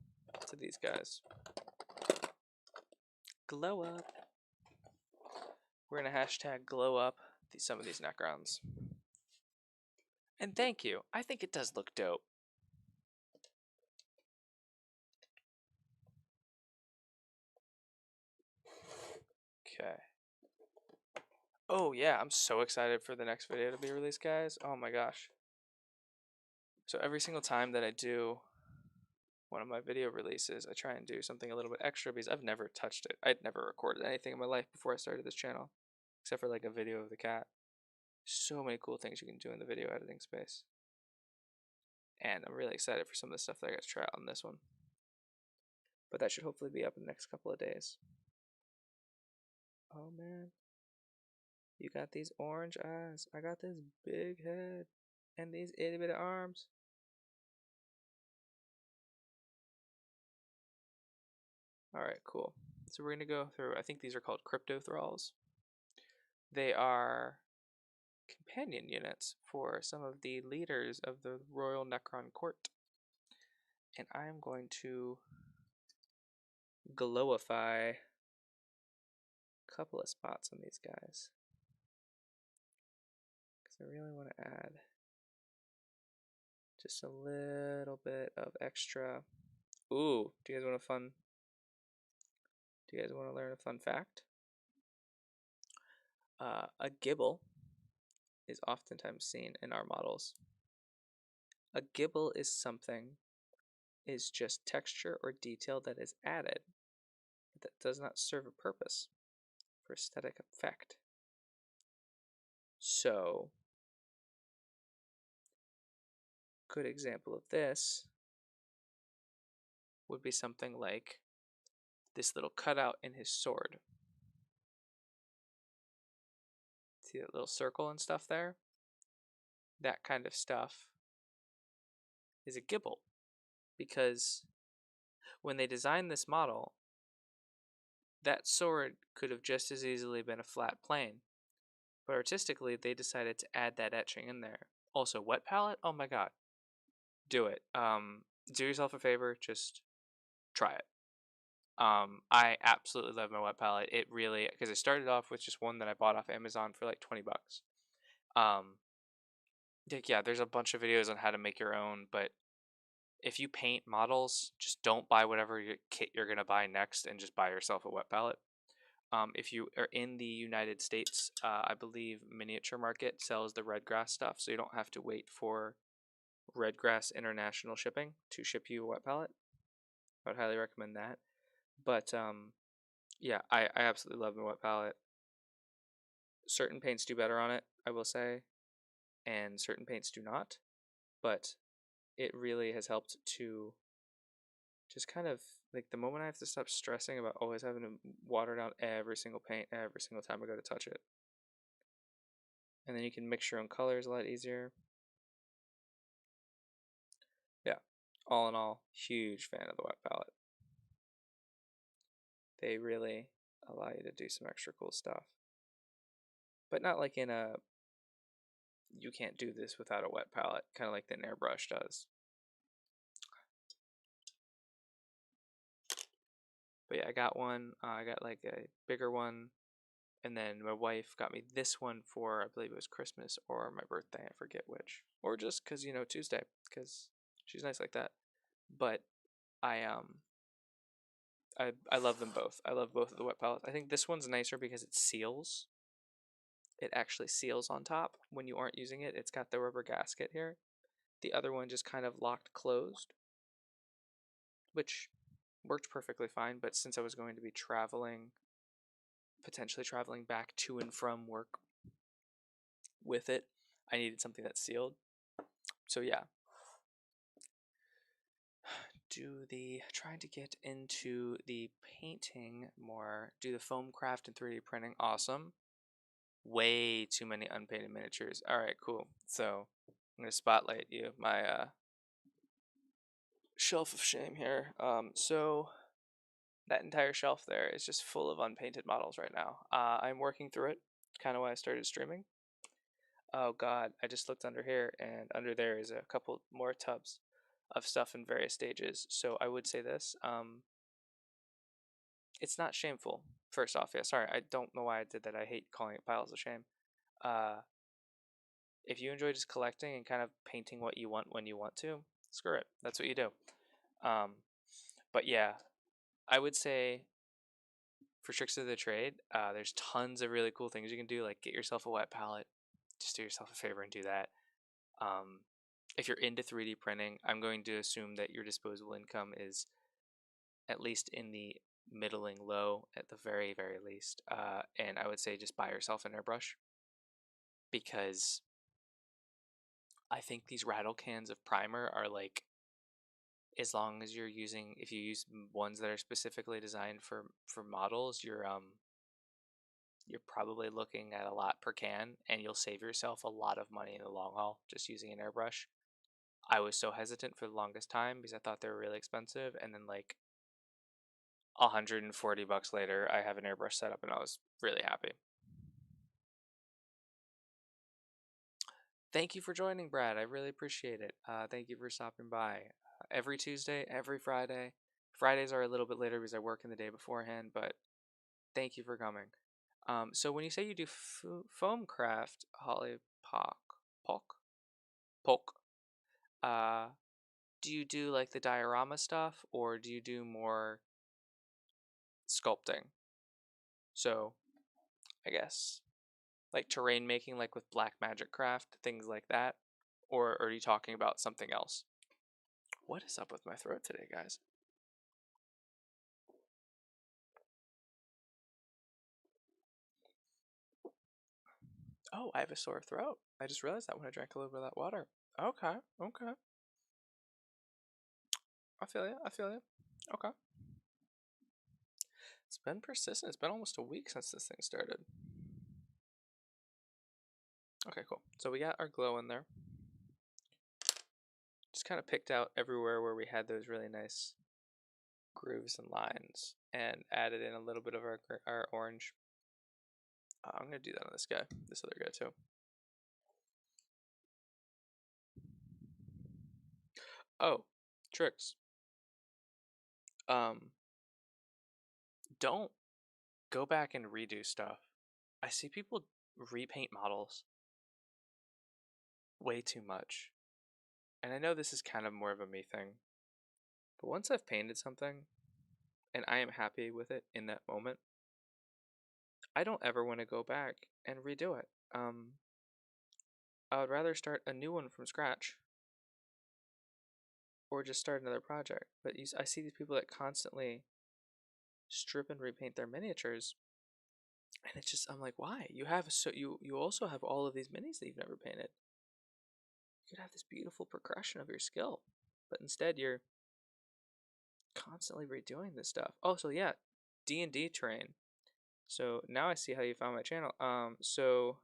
to these guys. Glow up. We're going to hashtag glow up some of these Necrons. And thank you. I think it does look dope. Okay. Oh yeah, I'm so excited for the next video to be released, guys. Oh my gosh. So every single time that I do one of my video releases, I try and do something a little bit extra because I've never touched it. I'd never recorded anything in my life before I started this channel, except for like a video of the cat. So many cool things you can do in the video editing space. And I'm really excited for some of the stuff that I got to try out on this one. But that should hopefully be up in the next couple of days. Oh man. You got these orange eyes. I got this big head and these itty bitty arms. Alright, cool. So we're going to go through, I think these are called crypto thralls. They are companion units for some of the leaders of the Royal Necron Court. And I'm going to glowify a couple of spots on these guys. Because I really want to add just a little bit of extra. Ooh, do you guys want a fun? Do you guys want to learn a fun fact? A gibble is oftentimes seen in our models. A gibble is just texture or detail that is added that does not serve a purpose for aesthetic effect. So, good example of this would be something like this little cutout in his sword. See that little circle and stuff there? That kind of stuff is a gibble, because when they designed this model, that sword could have just as easily been a flat plane, but artistically they decided to add that etching in there. Also, wet palette, oh my god, do it. Do yourself a favor, just try it. I absolutely love my wet palette. It really, because I started off with just one that I bought off Amazon for like 20 bucks. Yeah, there's a bunch of videos on how to make your own, but if you paint models, just don't buy whatever kit you're gonna buy next, and just buy yourself a wet palette. If you are in the United States, I believe Miniature Market sells the red grass stuff, so you don't have to wait for red grass international shipping to ship you a wet palette. I would highly recommend that. But yeah, I absolutely love my wet palette. Certain paints do better on it, I will say, and certain paints do not. But it really has helped to just kind of, like, the moment I have to stop stressing about always having to water down every single paint every single time I go to touch it. And then you can mix your own colors a lot easier. Yeah, all in all, huge fan of the wet palette. They really allow you to do some extra cool stuff. But not like in a, you can't do this without a wet palette, kind of like the airbrush does. But yeah, I got one. I got like a bigger one. And then my wife got me this one for, I believe it was Christmas or my birthday. I forget which. Or just because, Tuesday. Because she's nice like that. But I I love them both. I love both of the wet palettes. I think this one's nicer because it seals. It actually seals on top when you aren't using it. It's got the rubber gasket here. The other one just kind of locked closed, which worked perfectly fine. But since I was going to be potentially traveling back to and from work with it, I needed something that's sealed. So yeah, trying to get into the painting more, do the foam craft and 3D printing. Awesome. Way too many unpainted miniatures. All right, cool. So I'm gonna spotlight you, my shelf of shame here. So that entire shelf there is just full of unpainted models right now. I'm working through it. Kind of why I started streaming. Oh God, I just looked under here, and under there is a couple more tubs of stuff in various stages. So I would say this. It's not shameful. First off, yeah, sorry, I don't know why I did that. I hate calling it piles of shame. Uh, if you enjoy just collecting and kind of painting what you want when you want to, screw it. That's what you do. Um, but yeah, I would say for tricks of the trade, there's tons of really cool things you can do. Like get yourself a wet palette. Just do yourself a favor and do that. Um, if you're into 3D printing, I'm going to assume that your disposable income is at least in the middling low at the very, very least. And I would say just buy yourself an airbrush, because I think these rattle cans of primer are like, as long as if you use ones that are specifically designed for models, you're probably looking at a lot per can, and you'll save yourself a lot of money in the long haul just using an airbrush. I was so hesitant for the longest time because I thought they were really expensive, and then like $140 later, I have an airbrush setup, and I was really happy. Thank you for joining, Brad. I really appreciate it. Thank you for stopping by. Every Tuesday, every Friday. Fridays are a little bit later because I work in the day beforehand, but thank you for coming. So when you say you do foam craft, Holly Polk, uh, do you do like the diorama stuff, or do you do more sculpting? So I guess like terrain making, like with Black Magic Craft, things like that, or are you talking about something else? What is up with my throat today, guys? Oh, I have a sore throat. I just realized that when I drank a little bit of that water. Okay, okay. I feel you. I feel you. Okay. It's been persistent. It's been almost a week since this thing started. Okay, cool. So we got our glow in there. Just kind of picked out everywhere where we had those really nice grooves and lines and added in a little bit of our orange. I'm going to do that on this guy, this other guy too. Oh, tricks. Don't go back and redo stuff. I see people repaint models way too much. And I know this is kind of more of a me thing. But once I've painted something and I am happy with it in that moment, I don't ever want to go back and redo it. I would rather start a new one from scratch or just start another project. But I see these people that constantly strip and repaint their miniatures, and it's just I'm like, why? You also have all of these minis that you've never painted. You could have this beautiful progression of your skill, but instead you're constantly redoing this stuff. Oh, so yeah, D&D terrain. So now I see how you found my channel. So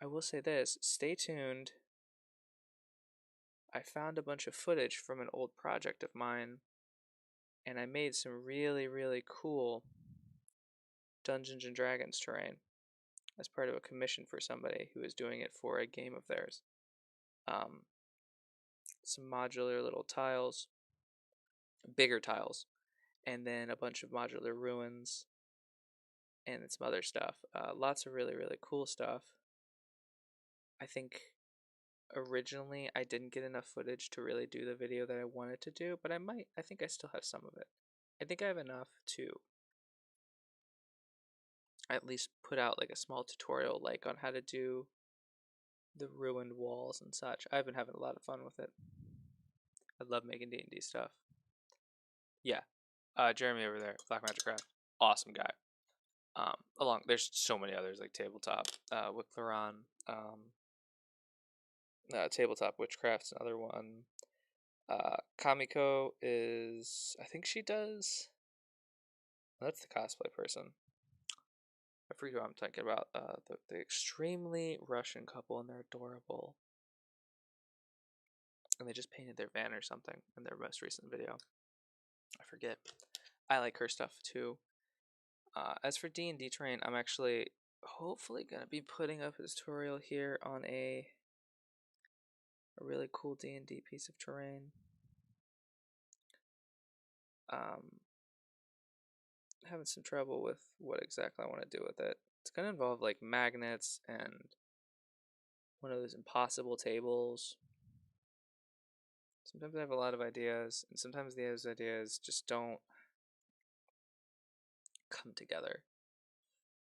I will say this, stay tuned. I found a bunch of footage from an old project of mine, and I made some really, really cool Dungeons and Dragons terrain as part of a commission for somebody who was doing it for a game of theirs. Um, some modular little tiles, bigger tiles, and then a bunch of modular ruins, and then some other stuff. Lots of really, really cool stuff. I think originally I didn't get enough footage to really do the video that I wanted to do, but I think I still have some of it. I think I have enough to at least put out like a small tutorial like on how to do the ruined walls and such. I've been having a lot of fun with it. I love making D&D stuff. Yeah. Jeremy over there, Black Magic Craft. Awesome guy. There's so many others like Tabletop, Wicklaron, Tabletop Witchcraft's another one. Kamiko is, I think she does, that's the cosplay person. I forget who I'm talking about. The extremely Russian couple, and they're adorable. And they just painted their van or something in their most recent video. I forget. I like her stuff too. As for D&D terrain, I'm actually hopefully gonna be putting up a tutorial here on a really cool D&D piece of terrain. Having some trouble with what exactly I want to do with it. It's gonna involve like magnets and one of those impossible tables. Sometimes I have a lot of ideas, and sometimes those ideas just don't come together.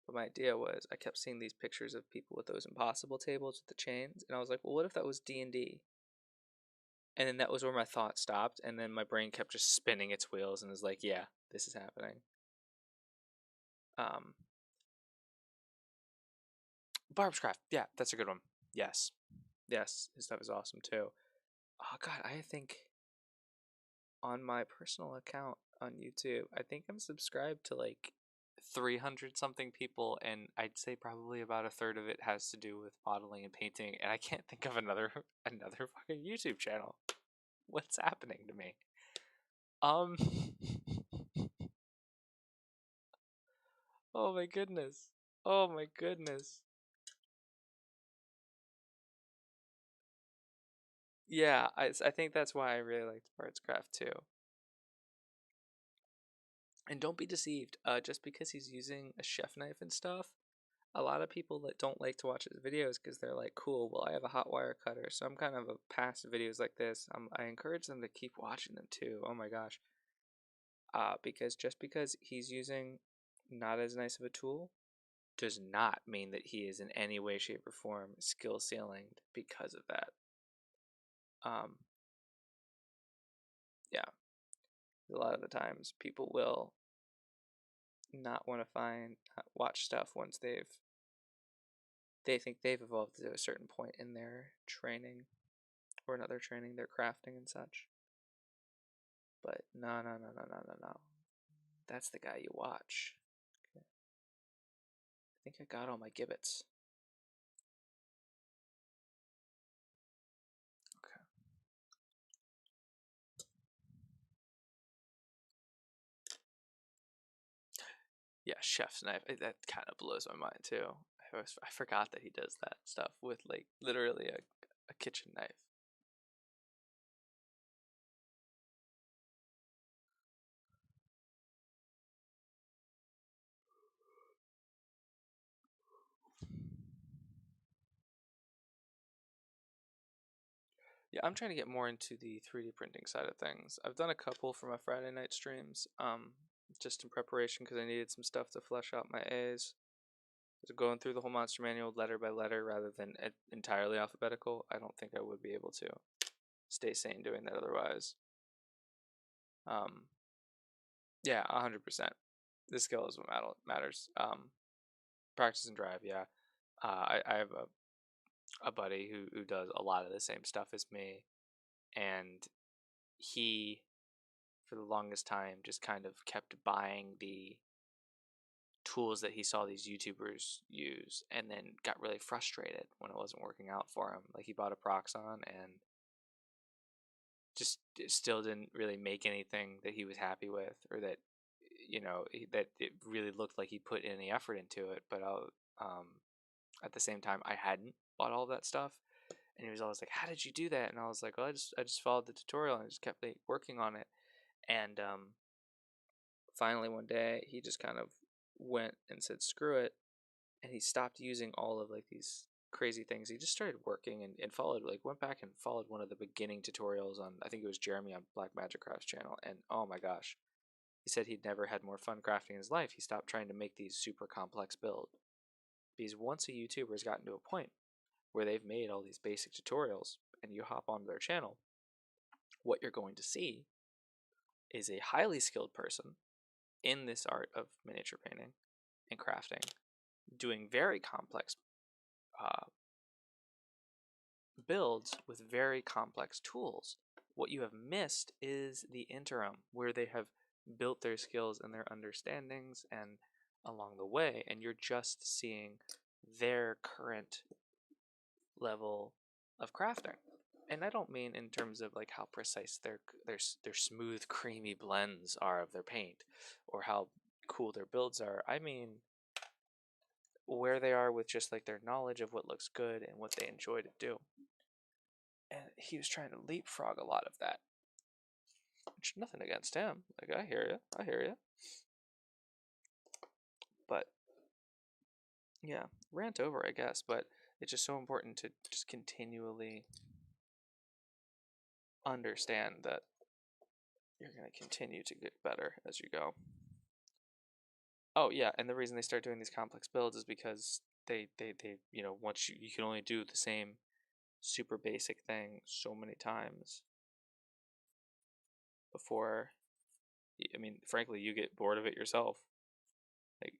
But my idea was, I kept seeing these pictures of people with those impossible tables with the chains, and I was like, well, what if that was D&D? And then that was where my thought stopped, and then my brain kept just spinning its wheels, and was like, yeah, this is happening. Barb's Craft, yeah, that's a good one. Yes, his stuff is awesome too. Oh god, I think on my personal account on YouTube, I think I'm subscribed to like 300 something people, and I'd say probably about a third of it has to do with modeling and painting, and I can't think of another fucking YouTube channel. What's happening to me? Um Oh my goodness. Oh my goodness. Yeah, I think that's why I really liked Bart's Craft too. And don't be deceived, just because he's using a chef knife and stuff, a lot of people that don't like to watch his videos because they're like, cool, well, I have a hot wire cutter, so I'm kind of a past videos like this. I encourage them to keep watching them too. Oh my gosh. Because just because he's using not as nice of a tool does not mean that he is in any way, shape, or form skill ceilinged because of that. Um, yeah, a lot of the times people will not want to watch stuff once they think they've evolved to a certain point in their training or another training, their crafting and such. But no, no, no, no, no, no, no. That's the guy you watch. Okay. I think I got all my gibbets. Okay. Yeah, chef's knife. That kind of blows my mind too. I forgot that he does that stuff with like literally a kitchen knife. Yeah, I'm trying to get more into the 3D printing side of things. I've done a couple for my Friday night streams, just in preparation because I needed some stuff to flesh out my A's. So going through the whole monster manual letter by letter rather than entirely alphabetical, I don't think I would be able to stay sane doing that otherwise. Um, yeah, 100%. The skill is what matters. Practice and drive, yeah. I have a buddy who does a lot of the same stuff as me, and he, for the longest time, just kind of kept buying the tools that he saw these YouTubers use, and then got really frustrated when it wasn't working out for him. Like he bought a Proxon and just still didn't really make anything that he was happy with, or that that it really looked like he put any effort into it. But at the same time, I hadn't bought all of that stuff, and he was always like, "How did you do that?" And I was like, "Well, I just followed the tutorial and I just kept like, working on it." And finally, one day, he just kind of went and said, "Screw it," and he stopped using all of like these crazy things. He just started working and followed, like, went back and followed one of the beginning tutorials on, I think it was Jeremy on Black Magic Crafts channel, and oh my gosh, he said he'd never had more fun crafting in his life. He stopped trying to make these super complex builds because once a YouTuber has gotten to a point where they've made all these basic tutorials and you hop onto their channel, what you're going to see is a highly skilled person in this art of miniature painting and crafting doing very complex uh, builds with very complex tools. What you have missed is the interim where they have built their skills and their understandings and along the way, and you're just seeing their current level of crafting. And I don't mean in terms of like how precise their smooth, creamy blends are of their paint, or how cool their builds are. I mean where they are with just like their knowledge of what looks good and what they enjoy to do. And he was trying to leapfrog a lot of that. Which nothing against him. Like I hear you, I hear you. But yeah, rant over, I guess. But it's just so important to just continually understand that you're going to continue to get better as you go. Oh yeah, and the reason they start doing these complex builds is because they once you can only do the same super basic thing so many times before, I mean, frankly, you get bored of it yourself. Like,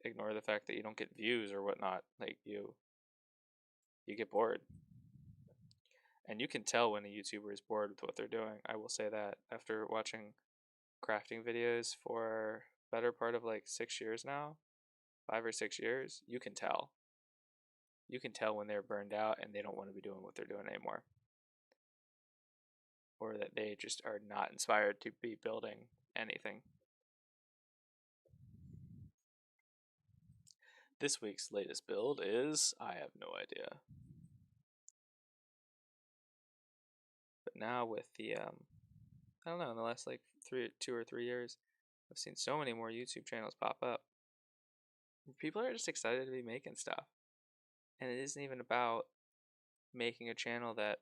ignore the fact that you don't get views or whatnot. Like, you get bored. And you can tell when a YouTuber is bored with what they're doing. I will say that after watching crafting videos for better part of like 6 years now, 5 or 6 years, you can tell. You can tell when they're burned out and they don't want to be doing what they're doing anymore. Or that they just are not inspired to be building anything. This week's latest build is, I have no idea. But now with the, I don't know, in the last like 2 or 3 years, I've seen so many more YouTube channels pop up. People are just excited to be making stuff. And it isn't even about making a channel that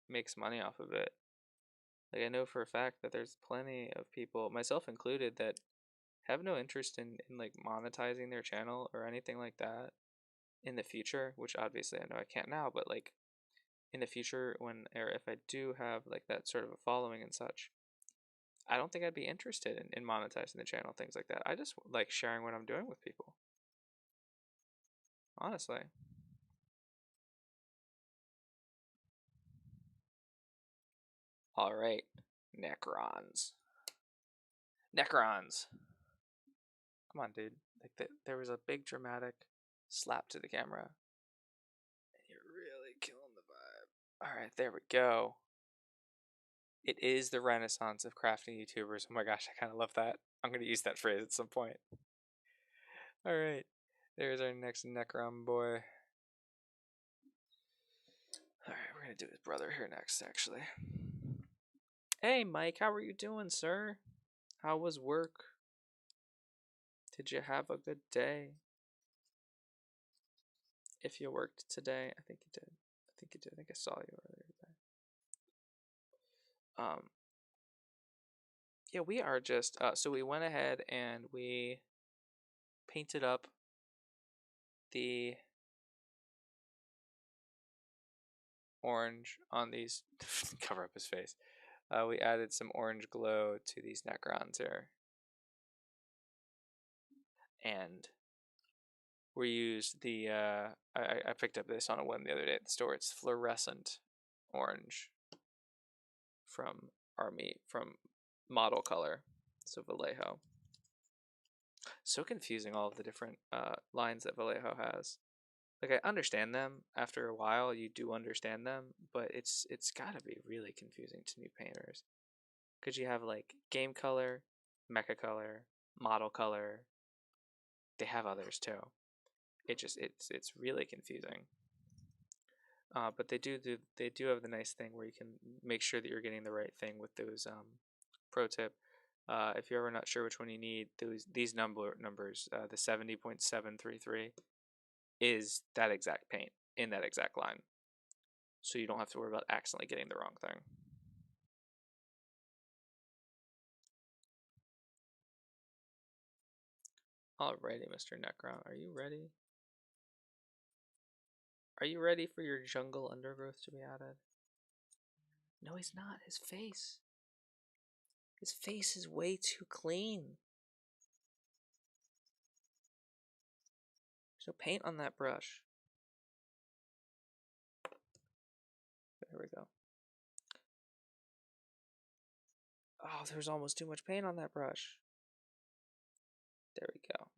makes money off of it. Like, I know for a fact that there's plenty of people, myself included, that have no interest in like monetizing their channel or anything like that in the future, which obviously I know I can't now, but like in the future, when or if I do have like that sort of a following and such, I don't think I'd be interested in monetizing the channel, things like that. I just like sharing what I'm doing with people, honestly. All right, Necrons. Necrons. Come on, dude. Like there was a big dramatic slap to the camera. And you're really killing the vibe. All right, there we go. It is the renaissance of crafting YouTubers. Oh my gosh, I kind of love that. I'm going to use that phrase at some point. All right, there's our next Necron boy. All right, we're going to do his brother here next, actually. Hey, Mike, how are you doing, sir? How was work? Did you have a good day? If you worked today, I think you did. I think you did. I think I saw you earlier today. Yeah, we are just so we went ahead and we painted up the orange on these. Cover up his face. We added some orange glow to these Necrons here, and we used the I picked up this on a whim the other day at the store. It's fluorescent orange from Model Color, so Vallejo. So confusing, all of the different lines that Vallejo has. Like, I understand them after a while. You do understand them, but it's gotta be really confusing to new painters, because you have like Game Color, Mecha Color, Model Color. They have others too. It's really confusing. But they do have the nice thing where you can make sure that you're getting the right thing with those. Pro tip: if you're ever not sure which one you need, these numbers, the 70.733 is that exact paint in that exact line, so you don't have to worry about accidentally getting the wrong thing. Alrighty, Mr. Necron, are you ready? Are you ready for your jungle undergrowth to be added? No, he's not. His face is way too clean. There's no paint on that brush. There we go. Oh, there's almost too much paint on that brush. There we go.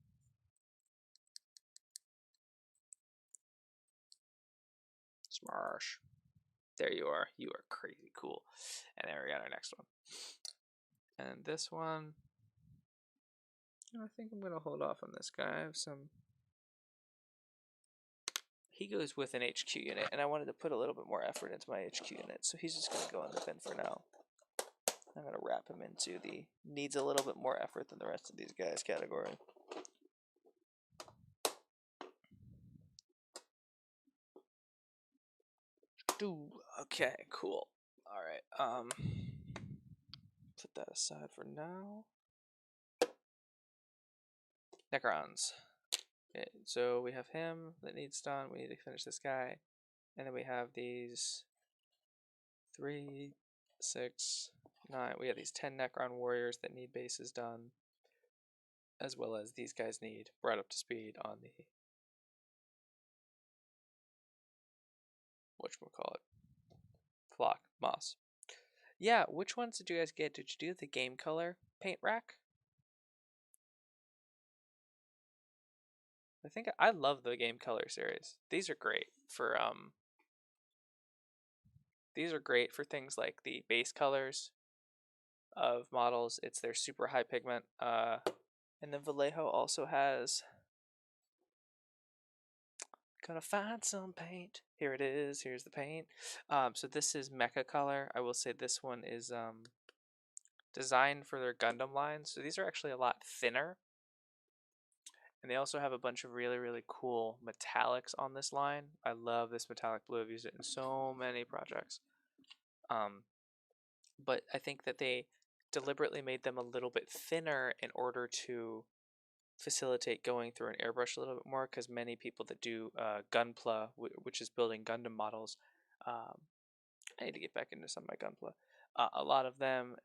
Smash. There you are. You are crazy cool. And there we got our next one. And this one, I think I'm going to hold off on this guy. I have some... He goes with an HQ unit, and I wanted to put a little bit more effort into my HQ unit, so he's just going to go in the bin for now. I'm going to wrap him into the needs a little bit more effort than the rest of these guys category. Okay, cool. Alright, put that aside for now. Necrons. Okay, so we have him that needs done. We need to finish this guy. And then we have these 3, 6, 9. We have these 10 Necron warriors that need bases done, as well as these guys need brought up to speed on the whatchamacallit, flock moss. Yeah, which ones did you guys get? Did you do the Game Color paint rack? I think I love the Game Color series. These are great for things like the base colors of models. It's their super high pigment. And then Vallejo also has. Gonna find some paint. Here it is. Here's the paint. So this is Mecha Color. I will say this one is designed for their Gundam lines. So these are actually a lot thinner. And they also have a bunch of really, really cool metallics on this line. I love this metallic blue. I've used it in so many projects. But I think that they deliberately made them a little bit thinner in order to facilitate going through an airbrush a little bit more, because many people that do Gunpla, which is building Gundam models, I need to get back into some of my Gunpla. A lot of them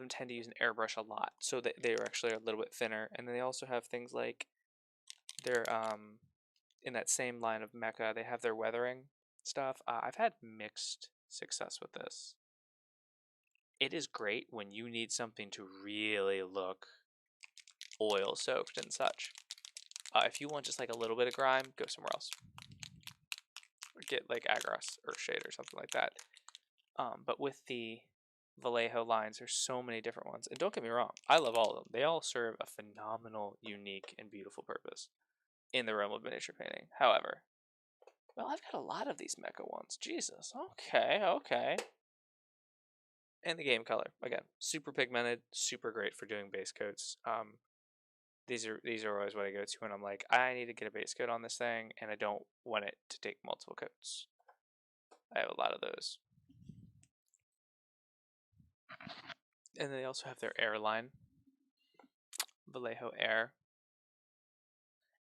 tend to use an airbrush a lot, so they are actually a little bit thinner. And then they also have things like their in that same line of mecha, they have their weathering stuff. I've had mixed success with this. It is great when you need something to really look oil soaked and such. If you want just like a little bit of grime, go somewhere else. Or get like Agros or Shade or something like that. But with the Vallejo lines, there's so many different ones. And don't get me wrong, I love all of them. They all serve a phenomenal, unique, and beautiful purpose in the realm of miniature painting. However, well, I've got a lot of these mecha ones. Jesus. Okay. And the Game Color, again, super pigmented, super great for doing base coats. These are always what I go to when I'm like, I need to get a base coat on this thing, and I don't want it to take multiple coats. I have a lot of those. And they also have their Air line, Vallejo Air.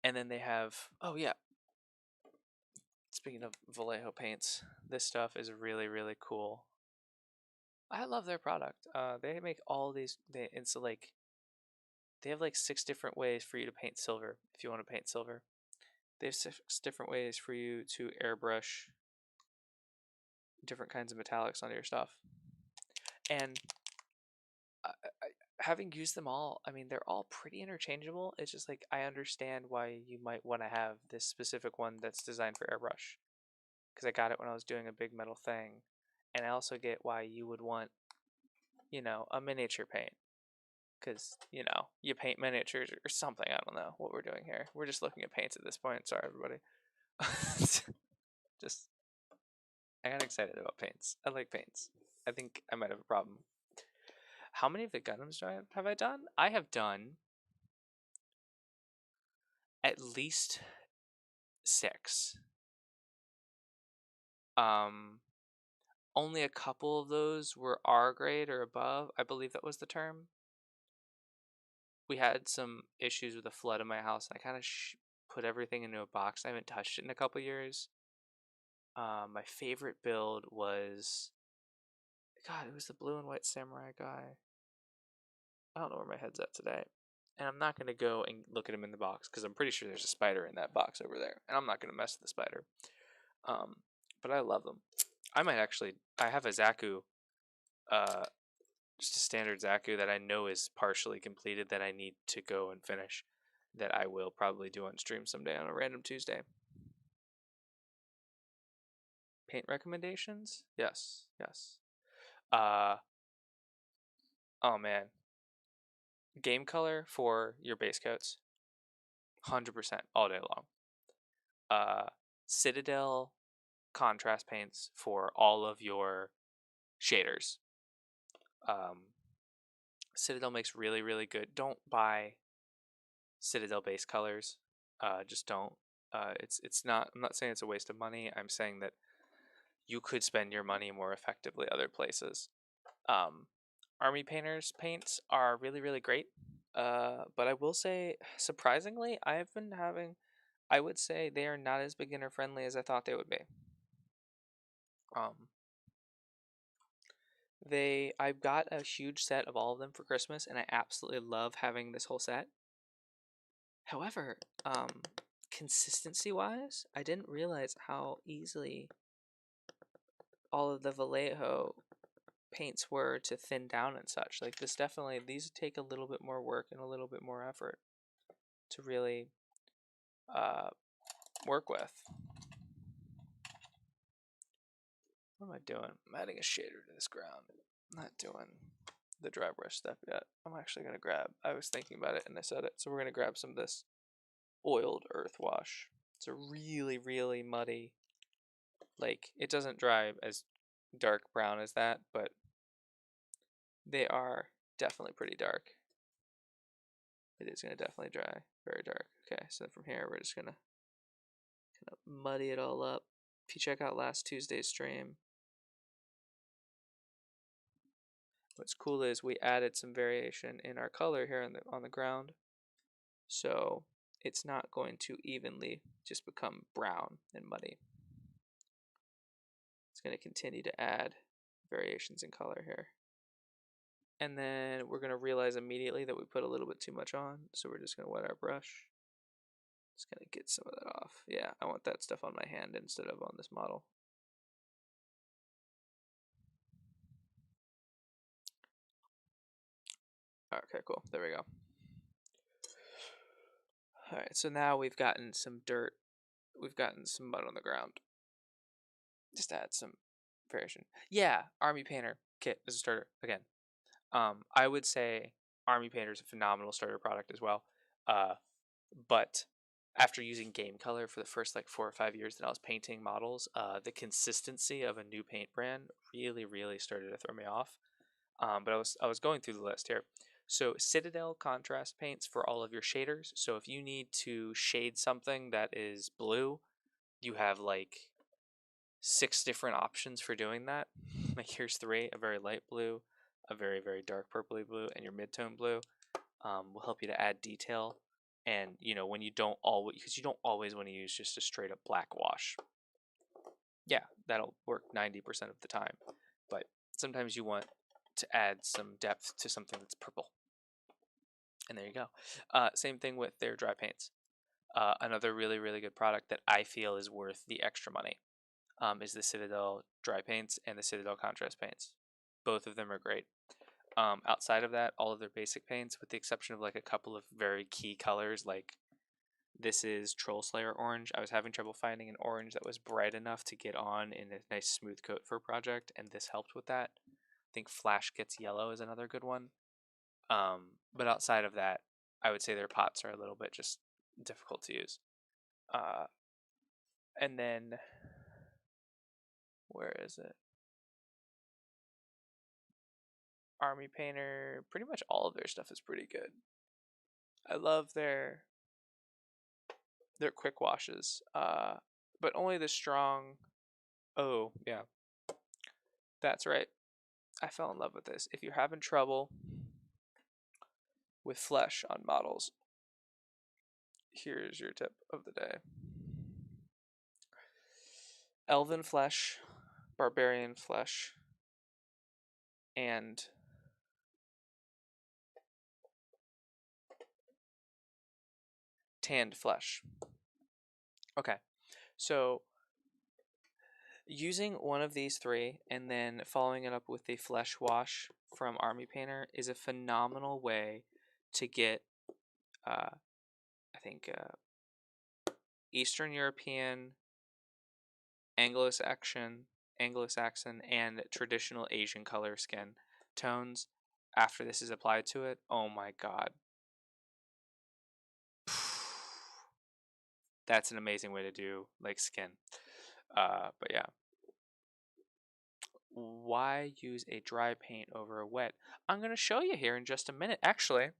And then they have, oh yeah, speaking of Vallejo paints, this stuff is really, really cool. I love their product. They make all these, they have like 6 different ways for you to paint silver if you want to paint silver. They have 6 different ways for you to airbrush different kinds of metallics onto your stuff. And having used them all, I mean, they're all pretty interchangeable. It's just like I understand why you might want to have this specific one that's designed for airbrush, because I got it when I was doing a big metal thing. And I also get why you would want, a miniature paint, because, you paint miniatures or something. I don't know what we're doing here. We're just looking at paints at this point. Sorry, everybody. Just, I got excited about paints. I like paints. I think I might have a problem. How many of the Gundams have I done? I have done at least 6. Only a couple of those were R grade or above. I believe that was the term. We had some issues with a flood in my house, and I kind of put everything into a box. I haven't touched it in a couple years. My favorite build was, God, it was the blue and white samurai guy. I don't know where my head's at today. And I'm not going to go and look at him in the box, because I'm pretty sure there's a spider in that box over there. And I'm not going to mess with the spider. But I love them. I have a Zaku, just a standard Zaku that I know is partially completed that I need to go and finish, that I will probably do on stream someday on a random Tuesday. Paint recommendations? Yes. Oh man. Game Color for your base coats. 100% all day long. Citadel contrast paints for all of your shaders. Citadel makes really, really good. Don't buy Citadel base colors. Just don't. It's not. I'm not saying it's a waste of money. I'm saying that you could spend your money more effectively other places. Army painters paints are really, really great. But I will say, surprisingly, I would say they are not as beginner friendly as I thought they would be. I've got a huge set of all of them for Christmas, and I absolutely love having this whole set. However, consistency wise, I didn't realize how easily all of the Vallejo paints were to thin down and such. Like these take a little bit more work and a little bit more effort. to really work with. What am I doing? I'm adding a shader to this ground. I'm not doing the dry brush stuff yet. I'm actually going to grab, I was thinking about it and I said it, so we're going to grab some of this oiled earth wash. It's a really, really muddy, like, it doesn't dry as dark brown as that, but they are definitely pretty dark. It is going to definitely dry very dark. Okay, so from here we're just going to kind of muddy it all up. If you check out last Tuesday's stream, what's cool is we added some variation in our color here on the ground, so it's not going to evenly just become brown and muddy. It's going to continue to add variations in color here. And then we're going to realize immediately that we put a little bit too much on, so we're just going to wet our brush. Just going to get some of that off. Yeah, I want that stuff on my hand instead of on this model. Okay, cool. There we go. Alright, so now we've gotten some dirt. We've gotten some mud on the ground. Just add some variation. Yeah, Army Painter kit as a starter. Again, I would say Army Painter is a phenomenal starter product as well. But after using game color for the first like 4 or 5 years that I was painting models, the consistency of a new paint brand really started to throw me off. But I was going through the list here. So Citadel contrast paints for all of your shaders. So if you need to shade something that is blue, you have like 6 different options for doing that. Like here's 3: a very light blue, a very dark purpley blue, and your midtone blue. Will help you to add detail. And you know, when you don't always, because you don't always want to use just a straight up black wash. Yeah, that'll work 90% of the time. But sometimes you want to add some depth to something that's purple. And there you go. Same thing with their dry paints. Another really good product that I feel is worth the extra money is the Citadel dry paints and the Citadel contrast paints. Both of them are great. Outside of that, all of their basic paints, with the exception of like a couple of very key colors, like this is Troll Slayer orange. I was having trouble finding an orange that was bright enough to get on in a nice smooth coat for a project, and this helped with that. I think Flash Gets Yellow is another good one. But outside of that, I would say their pots are a little bit just difficult to use. And then, where is it? Army Painter, pretty much all of their stuff is pretty good. I love their quick washes, but only the strong. Oh yeah, that's right. I fell in love with this. If you're having trouble with flesh on models, here's your tip of the day: Elven flesh, Barbarian flesh, and tanned flesh. Okay, so using one of these 3 and then following it up with the flesh wash from Army Painter is a phenomenal way to get, I think, Eastern European, Anglo-Saxon, and traditional Asian color skin tones after this is applied to it. Oh my god. That's an amazing way to do like skin. But yeah. Why use a dry paint over a wet? I'm going to show you here in just a minute. Actually,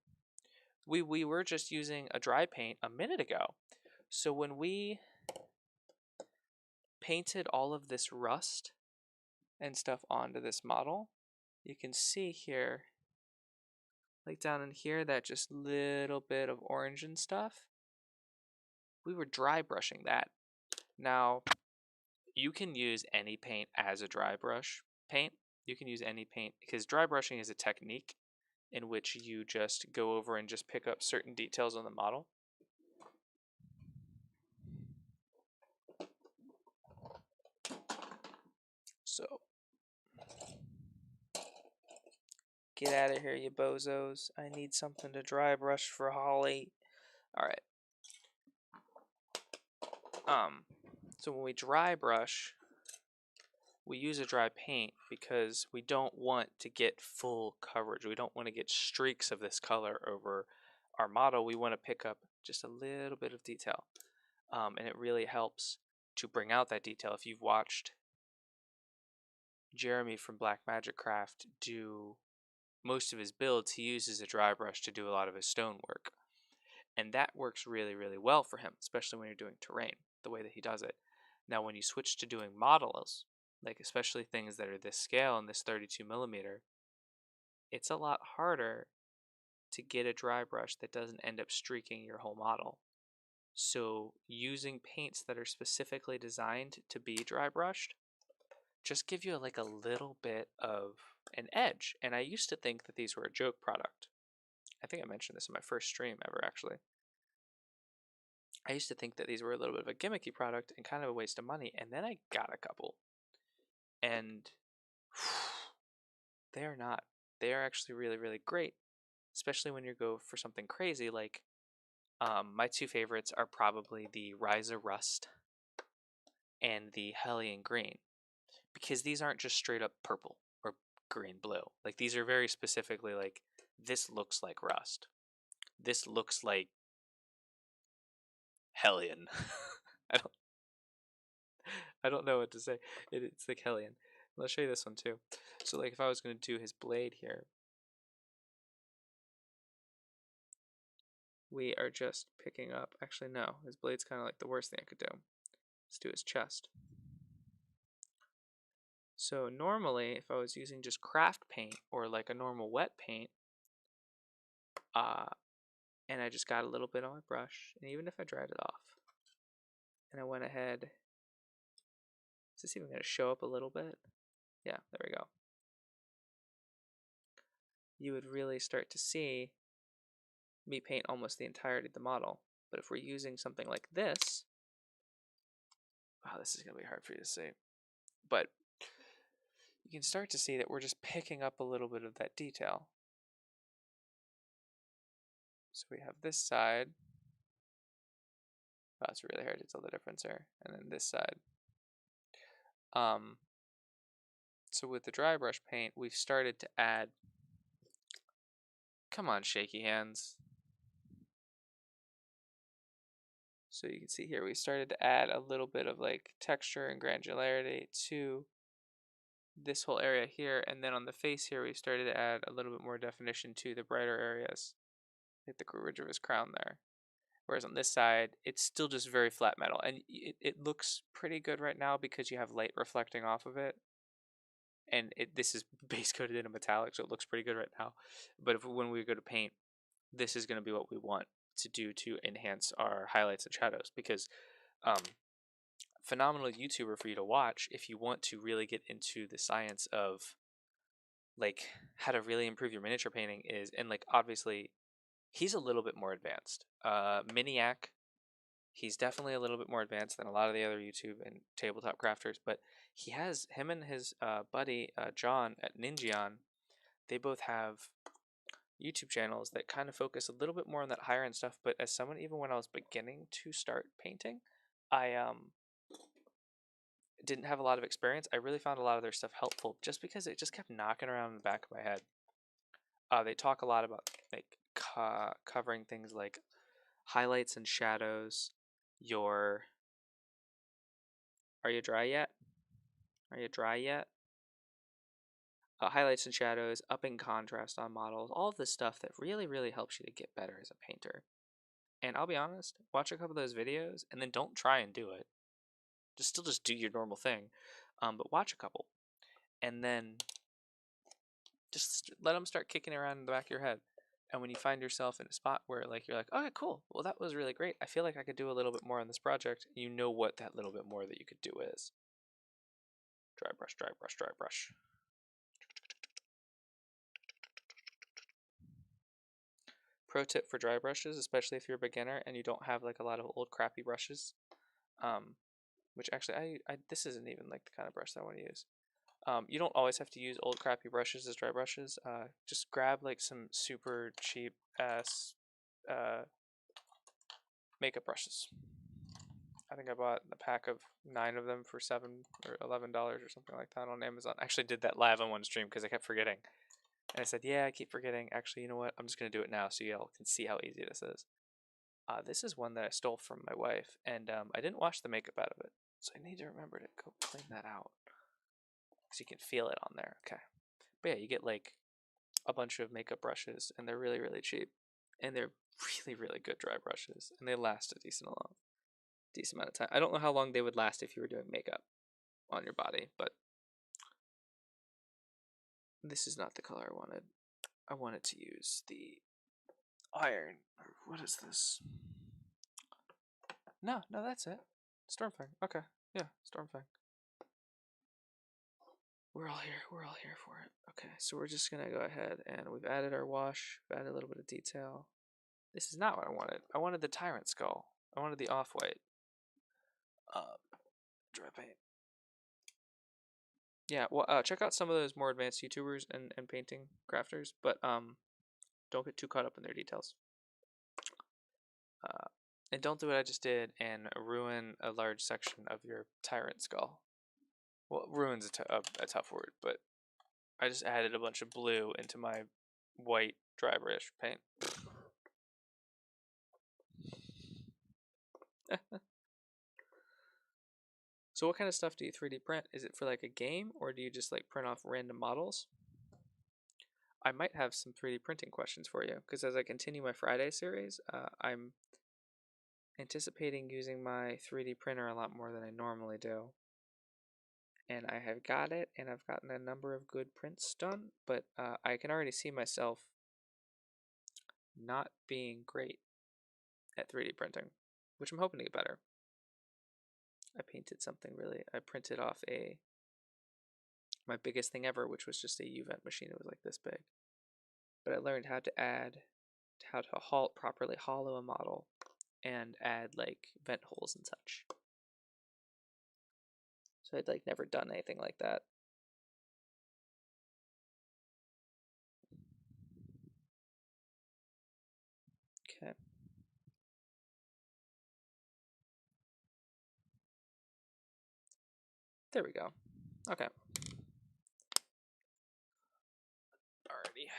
we were just using a dry paint a minute ago. So when we painted all of this rust and stuff onto this model, you can see here, like down in here, that just little bit of orange and stuff. We were dry brushing that. Now, you can use any paint as a dry brush paint. You can use any paint because dry brushing is a technique in which you just go over and just pick up certain details on the model. So, get out of here, you bozos. I need something to dry brush for Holly. All right. So when we dry brush, we use a dry paint because we don't want to get full coverage. We don't want to get streaks of this color over our model. We want to pick up just a little bit of detail. And it really helps to bring out that detail. If you've watched Jeremy from Black Magic Craft do most of his builds, he uses a dry brush to do a lot of his stonework. And that works really, really well for him, especially when you're doing terrain, the way that he does it. Now, when you switch to doing models, like especially things that are this scale and this 32 millimeter, it's a lot harder to get a dry brush that doesn't end up streaking your whole model. So using paints that are specifically designed to be dry brushed just give you like a little bit of an edge. And I used to think that these were a joke product. I think I mentioned this in my first stream ever, actually. I used to think that these were a little bit of a gimmicky product and kind of a waste of money, and then I got a couple. And they are not. They are actually really, really great, especially when you go for something crazy like my two favorites are probably the Ryza Rust and the Hellion Green, because these aren't just straight up purple or green blue. Like these are very specifically like, this looks like rust. This looks like Hellion. I don't know what to say. It's like Hellion. Let's show you this one too. So like if I was going to do his blade here, we are just picking up, actually no, his blade's kind of like the worst thing I could do. Let's do his chest. So normally if I was using just craft paint or like a normal wet paint, and I just got a little bit on my brush, and even if I dried it off, and I went ahead, is this even going to show up a little bit? Yeah, there we go. You would really start to see me paint almost the entirety of the model. But if we're using something like this, wow, this is going to be hard for you to see. But you can start to see that we're just picking up a little bit of that detail. So we have this side. Wow, it's really hard to tell the difference here. And then this side. So with the dry brush paint, we've started to add, come on, shaky hands. So you can see here, we started to add a little bit of like texture and granularity to this whole area here. And then on the face here, we started to add a little bit more definition to the brighter areas, like the ridge of his crown there. Whereas on this side, it's still just very flat metal. And it looks pretty good right now because you have light reflecting off of it. And this is base coated in a metallic, so it looks pretty good right now. But when we go to paint, this is going to be what we want to do to enhance our highlights and shadows, because phenomenal YouTuber for you to watch if you want to really get into the science of like how to really improve your miniature painting is, and like obviously he's a little bit more advanced. Miniac, he's definitely a little bit more advanced than a lot of the other YouTube and tabletop crafters, but he has him and his buddy John at Ninjaon. They both have YouTube channels that kind of focus a little bit more on that higher end stuff. But as someone, even when I was beginning to start painting, I didn't have a lot of experience. I really found a lot of their stuff helpful just because it just kept knocking around in the back of my head. They talk a lot about like covering things like highlights and shadows. Are you dry yet? Are you dry yet? Highlights and shadows, upping contrast on models, all of this stuff that really, really helps you to get better as a painter. And I'll be honest, watch a couple of those videos and then don't try and do it. Just do your normal thing. But watch a couple. And then just let them start kicking around in the back of your head. And when you find yourself in a spot where like you're like, okay, cool, well that was really great. I feel like I could do a little bit more on this project. You know what that little bit more that you could do is. Dry brush, dry brush, dry brush. Pro tip for dry brushes, especially if you're a beginner and you don't have like a lot of old crappy brushes, which actually this isn't even like the kind of brush that I want to use. You don't always have to use old crappy brushes as dry brushes. Just grab like some super cheap ass makeup brushes. I think I bought a pack of 9 of them for $7 or $11 or something like that on Amazon. I actually did that live on one stream because I kept forgetting. And I said, yeah, I keep forgetting. Actually, you know what? I'm just going to do it now so y'all can see how easy this is. This is one that I stole from my wife, and I didn't wash the makeup out of it. So I need to remember to go clean that out. Because you can feel it on there. Okay. But yeah, you get like a bunch of makeup brushes, and they're really, really cheap. And they're really, really good dry brushes. And they last a decent amount of time. I don't know how long they would last if you were doing makeup on your body, but this is not the color I wanted. I wanted to use the iron. What is this? No, that's it. Stormfang. Okay. Yeah, Stormfang. We're all here for it. Okay, so we're just gonna go ahead and we've added our wash, we've added a little bit of detail. This is not what I wanted. I wanted the Tyrant Skull. I wanted the off-white. Dry paint. Yeah, well, check out some of those more advanced YouTubers and painting crafters, but don't get too caught up in their details. And don't do what I just did and ruin a large section of your Tyrant Skull. Well, ruin's a tough word, but I just added a bunch of blue into my white dry brush paint. So what kind of stuff do you 3D print? Is it for like a game, or do you just like print off random models? I might have some 3D printing questions for you, because as I continue my Friday series, I'm anticipating using my 3D printer a lot more than I normally do. And I have got it, and I've gotten a number of good prints done, but I can already see myself not being great at 3D printing, which I'm hoping to get better. I painted something really, I printed off my biggest thing ever, which was just a U-vent machine. It was like this big. But I learned how to properly hollow a model and add like vent holes and such. So I'd like never done anything like that. Okay. There we go. Okay. Alrighty.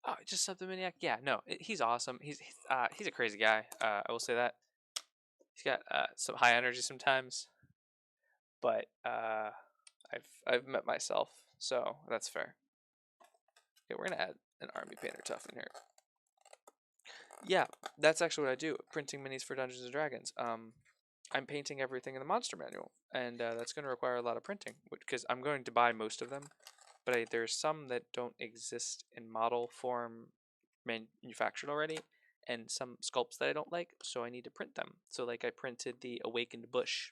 Oh, just subbed the Maniac? Yeah, no, he's awesome. He's a crazy guy. I will say that. He's got some high energy sometimes, but I've met myself, so that's fair. Okay, we're gonna add an army painter tough in here. Yeah, that's actually what I do. Printing minis for Dungeons and Dragons. I'm painting everything in the monster manual, and that's going to require a lot of printing, because I'm going to buy most of them, but there's some that don't exist in model form manufactured already, and some sculpts that I don't like, so I need to print them. So like I printed the Awakened Bush,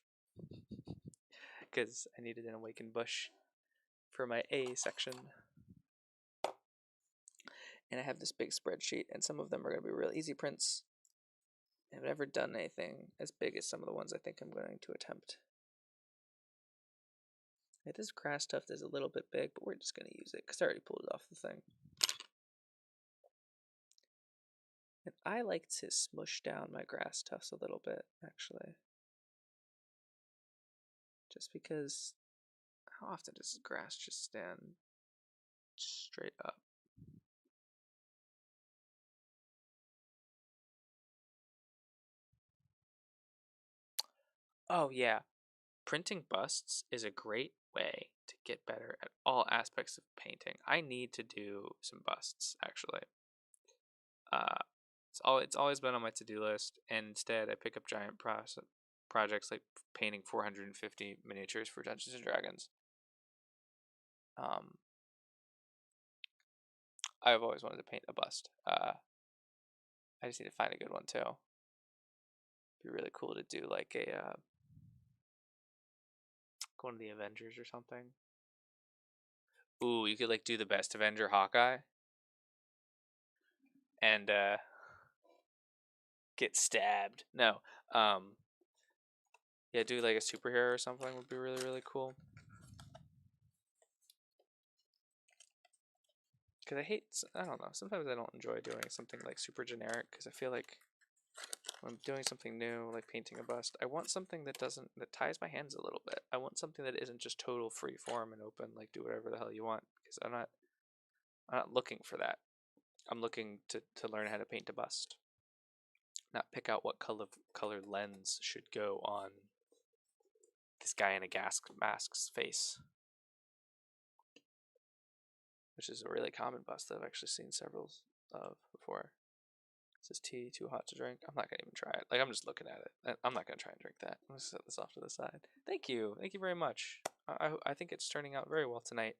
because I needed an Awakened Bush for my A section. And I have this big spreadsheet, and some of them are going to be real easy prints. I've never done anything as big as some of the ones I think I'm going to attempt. Yeah, this grass tuft is a little bit big, but we're just going to use it because I already pulled it off the thing. And I like to smush down my grass tufts a little bit, actually. Just because, how often does grass just stand straight up? Oh yeah, printing busts is a great way to get better at all aspects of painting. I need to do some busts, actually. It's always been on my to-do list, and instead I pick up giant projects like painting 450 miniatures for Dungeons and Dragons. I've always wanted to paint a bust. I just need to find a good one too. It'd be really cool to do like a one of the Avengers or something. Ooh, you could like do the best Avenger Hawkeye and get stabbed. No. Yeah, do like a superhero or something would be really, really cool. Because I don't know, sometimes I don't enjoy doing something like super generic because I feel like when I'm doing something new, like painting a bust, I want something that ties my hands a little bit. I want something that isn't just total free form and open, like do whatever the hell you want. Because I'm not looking for that. I'm looking to learn how to paint a bust, not pick out what color lens should go on this guy in a gas mask's face, which is a really common bust that I've actually seen several of before. Is this tea too hot to drink? I'm not gonna even try it. Like, I'm just looking at it. I'm not gonna try and drink that. I'm gonna set this off to the side. Thank you very much. I think it's turning out very well tonight.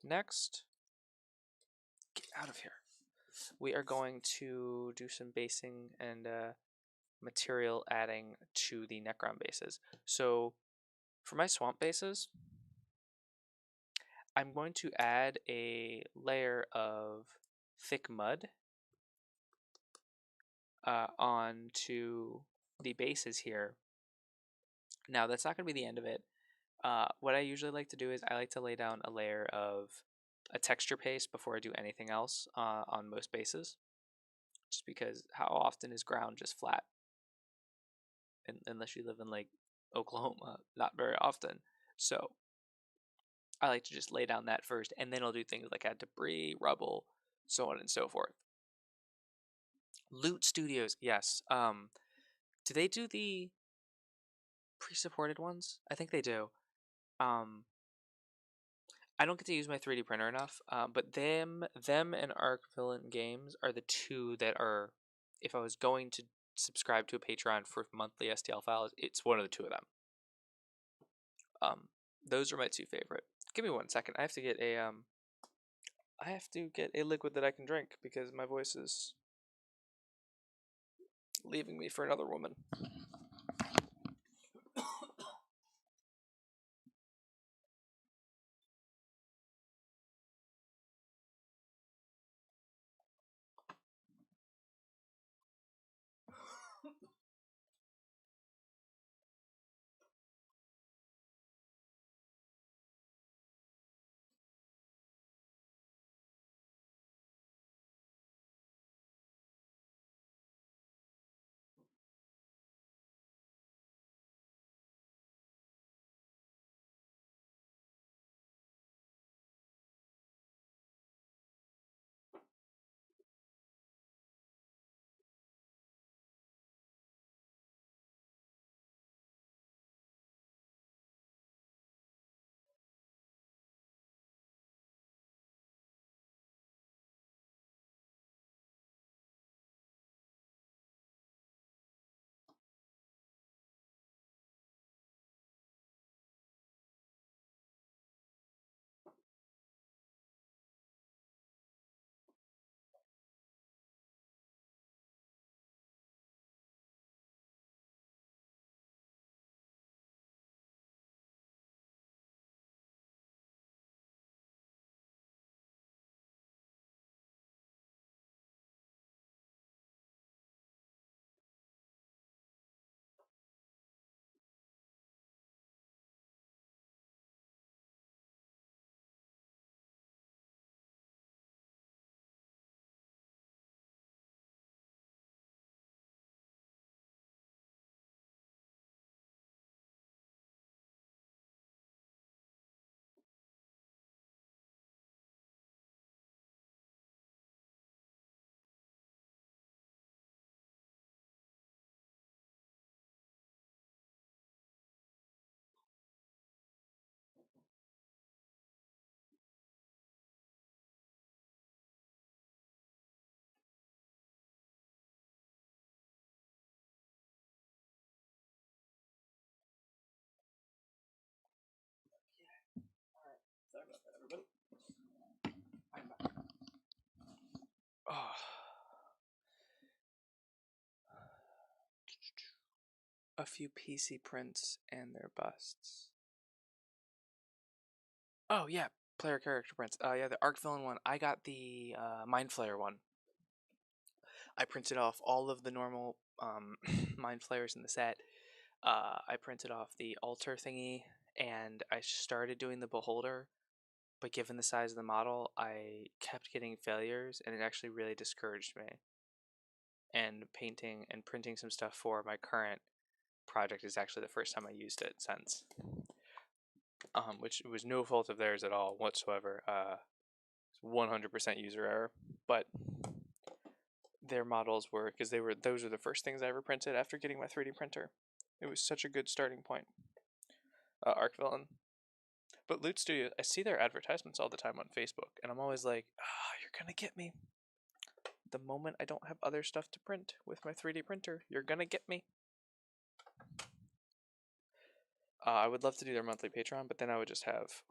Next, get out of here. We are going to do some basing and material adding to the Necron bases. So for my swamp bases, I'm going to add a layer of thick mud onto the bases here. Now that's not going to be the end of it. What I usually like to do is I like to lay down a layer of a texture paste before I do anything else on most bases, just because how often is ground just flat? Unless you live in like Oklahoma, not very often. So I like to just lay down that first, and then I'll do things like add debris, rubble, so on and so forth. Loot Studios, yes. Do they do the pre-supported ones? I think they do. Um, I don't get to use my 3D printer enough, but them and Arc Villain Games are the two that are. If I was going to subscribe to a Patreon for monthly STL files, it's one of the two of them. Those are my two favorite. Give me 1 second. I have to get a liquid that I can drink because my voice is leaving me for another woman. Sorry about that, everybody. I'm back. Oh. A few PC prints and their busts. Oh yeah, player character prints. Yeah, the Arc Villain one. I got the Mind Flayer one. I printed off all of the normal Mind Flayers in the set. I printed off the altar thingy, and I started doing the Beholder, but given the size of the model, I kept getting failures, and it actually really discouraged me. And painting and printing some stuff for my current project is actually the first time I used it since. Which was no fault of theirs at all whatsoever. 100% user error, but their models were, because those were the first things I ever printed after getting my 3D printer. It was such a good starting point. Arc Villain. But Loot Studio, I see their advertisements all the time on Facebook, and I'm always like, you're gonna get me. The moment I don't have other stuff to print with my 3D printer, you're gonna get me. I would love to do their monthly Patreon, but then I would just have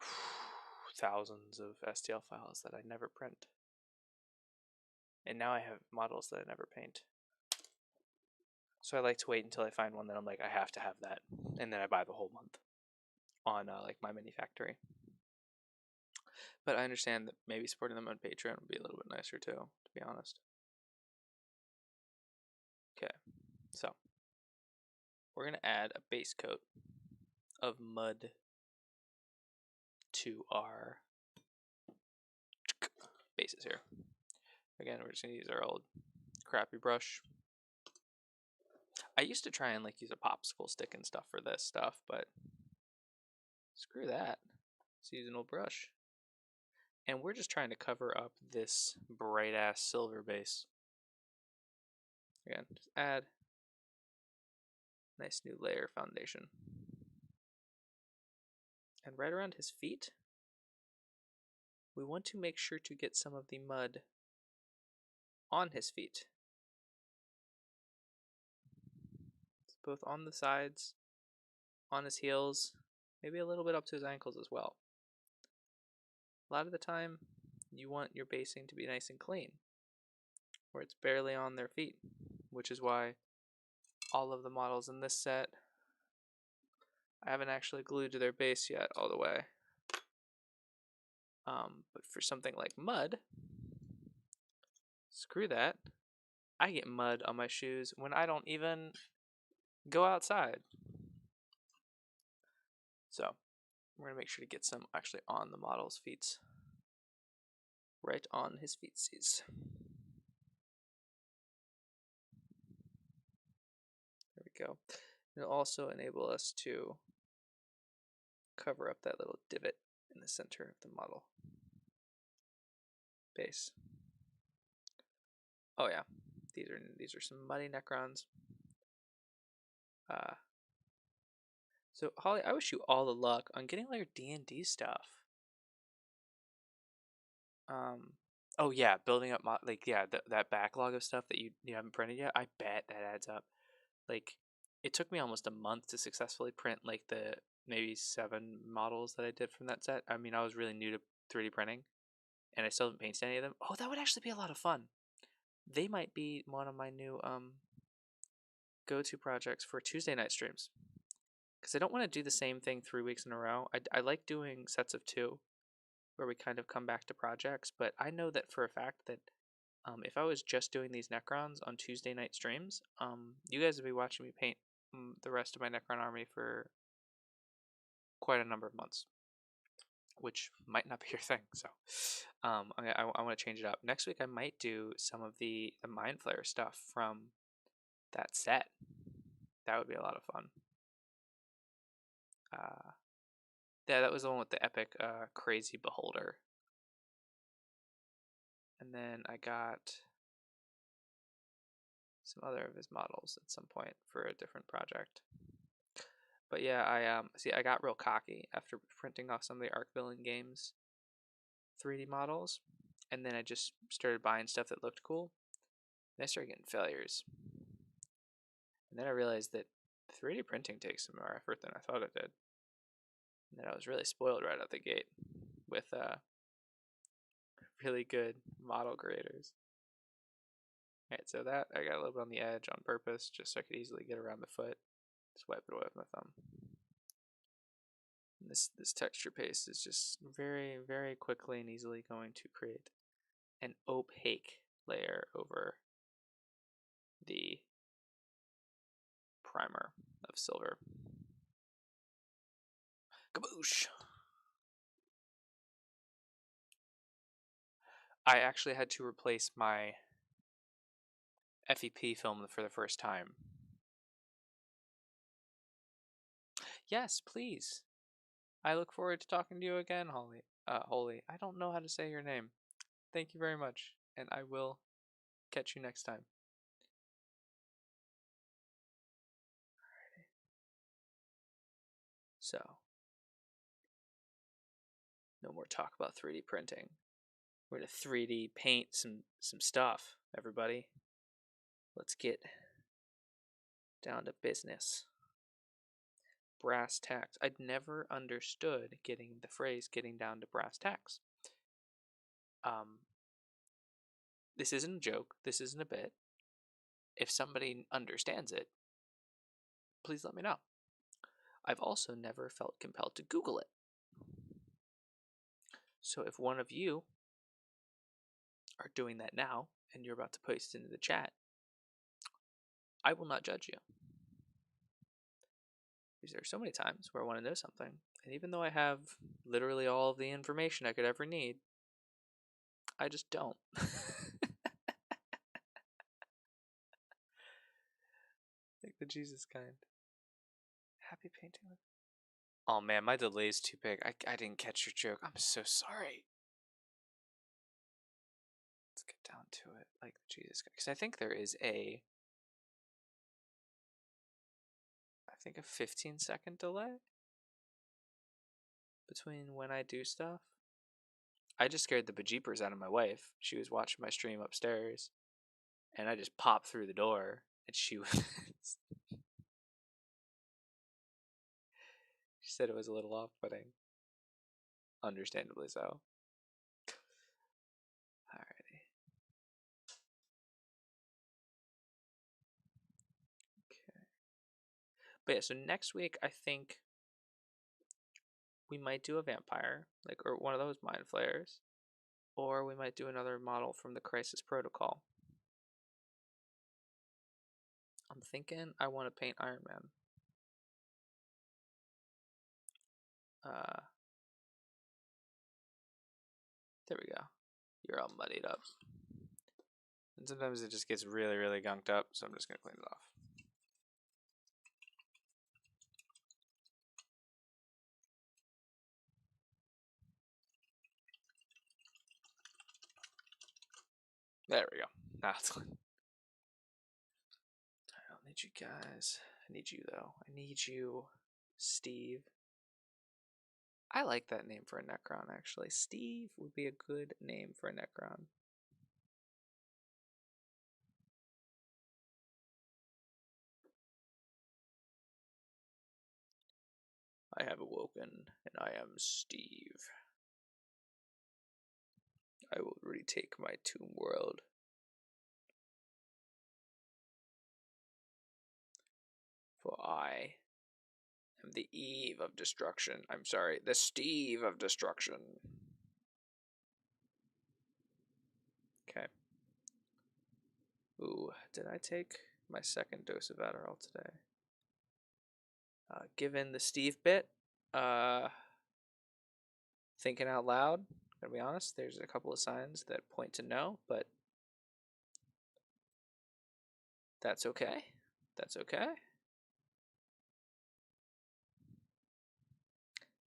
thousands of STL files that I never print. And now I have models that I never paint. So I like to wait until I find one that I'm like, I have to have that. And then I buy the whole month on like My Mini Factory. But I understand that maybe supporting them on Patreon would be a little bit nicer too, to be honest. Okay, so we're going to add a base coat of mud to our bases here. Again, we're just going to use our old crappy brush. I used to try and like use a popsicle stick and stuff for this stuff, but screw that. Let's use an old brush. And we're just trying to cover up this bright ass silver base. Again, just add nice new layer foundation. And right around his feet, we want to make sure to get some of the mud on his feet. It's both on the sides, on his heels, maybe a little bit up to his ankles as well. A lot of the time, you want your basing to be nice and clean, where it's barely on their feet, which is why all of the models in this set, I haven't actually glued to their base yet all the way. But for something like mud, screw that. I get mud on my shoes when I don't even go outside. So we're going to make sure to get some actually on the model's feet. Right on his feetsies. There we go. It'll also enable us to cover up that little divot in the center of the model base. Oh yeah, these are some muddy Necrons. So Holly, I wish you all the luck on getting all your D&D stuff. Oh yeah, building up that backlog of stuff that you haven't printed yet. I bet that adds up. Like, it took me almost a month to successfully print like the maybe 7 models that I did from that set. I mean, I was really new to 3D printing, and I still haven't painted any of them. Oh, that would actually be a lot of fun. They might be one of my new go-to projects for Tuesday night streams, because I don't want to do the same thing 3 weeks in a row. I like doing sets of 2 where we kind of come back to projects, but I know that for a fact that if I was just doing these Necrons on Tuesday night streams, you guys would be watching me paint the rest of my Necron army for quite a number of months, which might not be your thing. So I want to change it up. Next week I might do some of the Mind Flayer stuff from that set. That would be a lot of fun. Yeah, that was the one with the epic Crazy Beholder. And then I got some other of his models at some point for a different project. But yeah, I got real cocky after printing off some of the Arc Villain Games 3D models, and then I just started buying stuff that looked cool. And I started getting failures. And then I realized that 3D printing takes some more effort than I thought it did. And that I was really spoiled right out the gate with really good model creators. Alright, so that I got a little bit on the edge on purpose, just so I could easily get around the foot. Just wipe it away with my thumb. And this texture paste is just very, very quickly and easily going to create an opaque layer over the primer of silver. Kaboosh! I actually had to replace my FEP film for the first time. Yes, please. I look forward to talking to you again, Holly. Holy. I don't know how to say your name. Thank you very much, and I will catch you next time. So, no more talk about 3D printing. We're gonna 3D paint some stuff, everybody. Let's get down to business. Brass tacks. I'd never understood getting the phrase "getting down to brass tacks." This isn't a joke. This isn't a bit. If somebody understands it, please let me know. I've also never felt compelled to Google it. So if one of you are doing that now and you're about to post it into the chat, I will not judge you. Because there are so many times where I want to know something, and even though I have literally all of the information I could ever need, I just don't. Like the Jesus kind. Happy painting with... Oh man, my delay's too big. I didn't catch your joke. I'm so sorry. Let's get down to it. Like the Jesus guy. Because I think there is a 15-second delay between when I do stuff. I just scared the bejeepers out of my wife. She was watching my stream upstairs, and I just popped through the door, and she was... She said it was a little off-putting. Understandably so. Alrighty. Okay. But yeah, so next week I think we might do a vampire, or one of those mind flayers, or we might do another model from the Crisis Protocol. I'm thinking I want to paint Iron Man. There we go. You're all muddied up. And sometimes it just gets really, really gunked up, so I'm just going to clean it off. There we go. Now it's clean. I don't need you guys. I need you, though. I need you, Steve. I like that name for a Necron, actually. Steve would be a good name for a Necron. I have awoken, and I am Steve. I will retake my tomb world. For I am the Eve of destruction. I'm sorry, the Steve of destruction. Okay. Ooh, did I take my second dose of Adderall today? Given the Steve bit, thinking out loud, gonna be honest, there's a couple of signs that point to no, but that's okay. That's okay.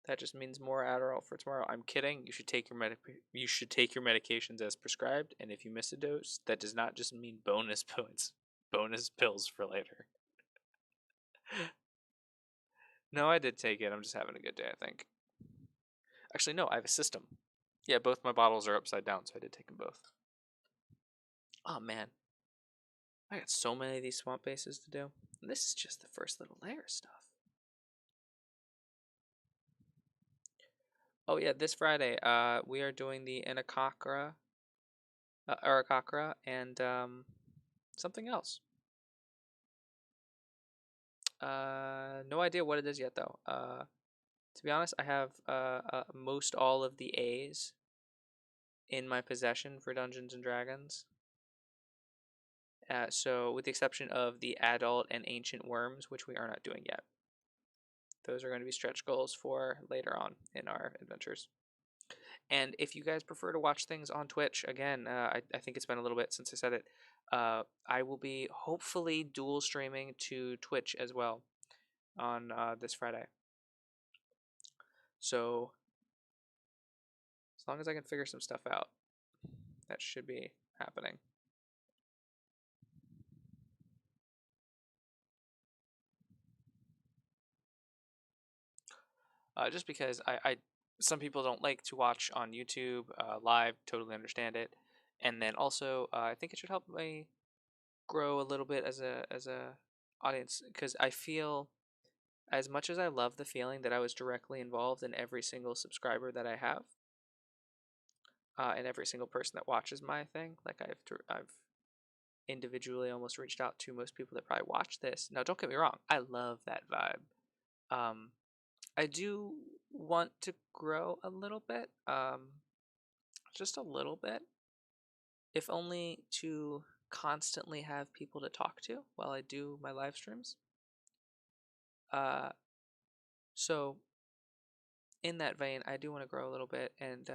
That just means more Adderall for tomorrow. I'm kidding. You should take your medications as prescribed, and if you miss a dose, that does not just mean bonus points, bonus pills for later. No, I did take it. I'm just having a good day, I think. Actually, no, I have a system. Yeah, both my bottles are upside down, so I did take them both. Oh man, I got so many of these swamp bases to do. And this is just the first little layer of stuff. Oh yeah, this Friday, we are doing the Arakocra, and something else. No idea what it is yet, though. To be honest, I have most all of the A's in my possession for Dungeons and Dragons. So, with the exception of the Adult and Ancient Worms, which we are not doing yet. Those are going to be stretch goals for later on in our adventures. And if you guys prefer to watch things on Twitch, again, I think it's been a little bit since I said it. I will be hopefully dual streaming to Twitch as well on this Friday. So as long as I can figure some stuff out, that should be happening. Just because some people don't like to watch on YouTube live, totally understand it. And then also, I think it should help me grow a little bit as a audience, because I feel, as much as I love the feeling that I was directly involved in every single subscriber that I have, and every single person that watches my thing, like I've individually almost reached out to most people that probably watch this. Now, don't get me wrong, I love that vibe. I do want to grow a little bit, just a little bit, if only to constantly have people to talk to while I do my live streams. So in that vein, I do want to grow a little bit, and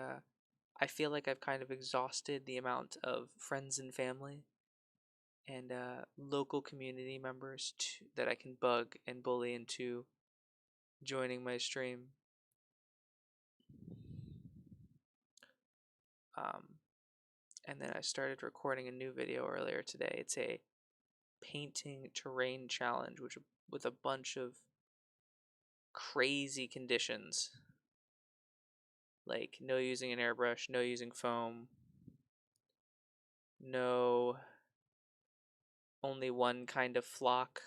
I feel like I've kind of exhausted the amount of friends and family and local community members that I can bug and bully into joining my stream. And then I started recording a new video earlier today. It's a painting terrain challenge, which with a bunch of crazy conditions, like no using an airbrush, no using foam, no only one kind of flock.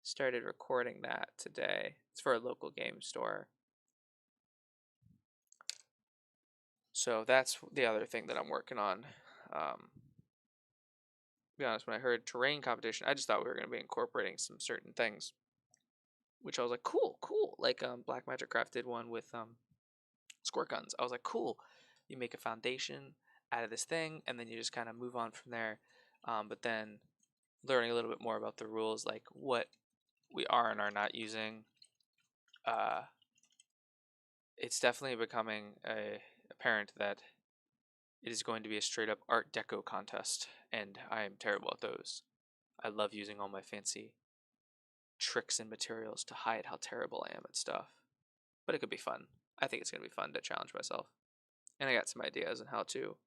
Started recording that today. It's for a local game store. So that's the other thing that I'm working on. To be honest, when I heard terrain competition, I just thought we were going to be incorporating some certain things, which I was like, cool. Like Black Magic Craft did one with squirt guns. I was like, cool. You make a foundation out of this thing, and then you just kind of move on from there. But then learning a little bit more about the rules, like what we are and are not using, it's definitely becoming apparent that it is going to be a straight up Art Deco contest, and I am terrible at those. I love using all my fancy tricks and materials to hide how terrible I am at stuff. But it could be fun. I think it's going to be fun to challenge myself. And I got some ideas on how to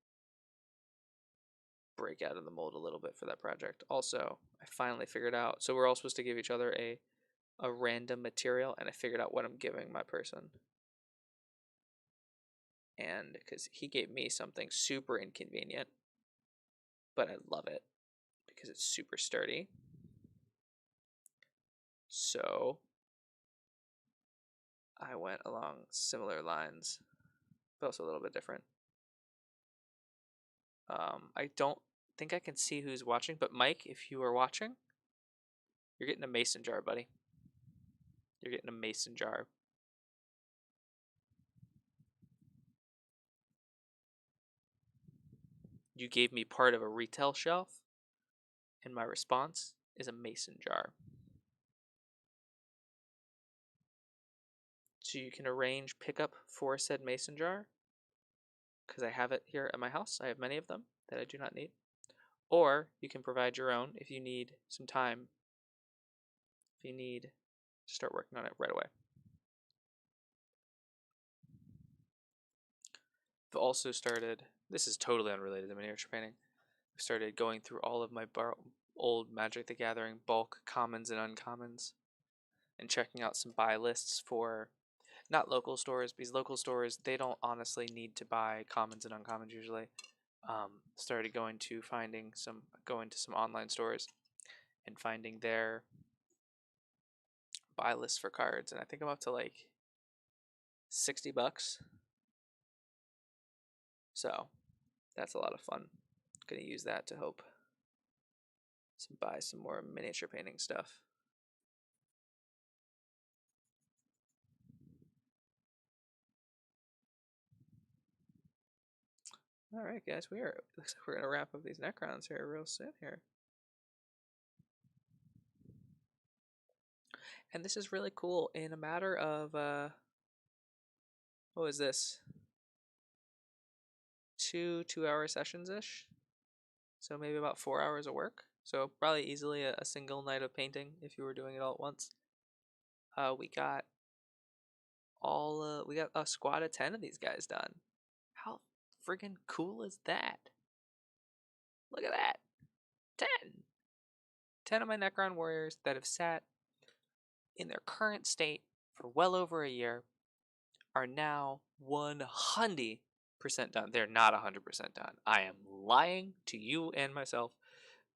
break out of the mold a little bit for that project. Also, I finally figured out, so we're all supposed to give each other a random material, and I figured out what I'm giving my person. And because he gave me something super inconvenient, but I love it because it's super sturdy. So I went along similar lines, but also a little bit different. I don't think I can see who's watching, but Mike, if you are watching, you're getting a mason jar, buddy. You're getting a mason jar. You gave me part of a retail shelf, and my response is a mason jar. So you can arrange pickup for said mason jar, because I have it here at my house. I have many of them that I do not need. Or you can provide your own if you need some time, if you need to start working on it right away. I've also started, this is totally unrelated to miniature painting, I've started going through all of my old Magic the Gathering bulk commons and uncommons and checking out some buy lists for not local stores, because local stores, they don't honestly need to buy commons and uncommons usually. Started going to some online stores and finding their buy lists for cards, and I think I'm up to like $60. So that's a lot of fun. I'm gonna use that to hope buy some more miniature painting stuff. All right, guys, looks like we're gonna wrap up these Necrons here real soon here. And this is really cool. In a matter of what was this? 2 2-hour sessions-ish. So maybe about 4 hours of work. So probably easily a single night of painting if you were doing it all at once. We got a squad of 10 of these guys done. How friggin' cool is that? Look at that. 10. 10 of my Necron warriors that have sat in their current state for well over a year are now 100% done. They're not 100% done. I am lying to you and myself,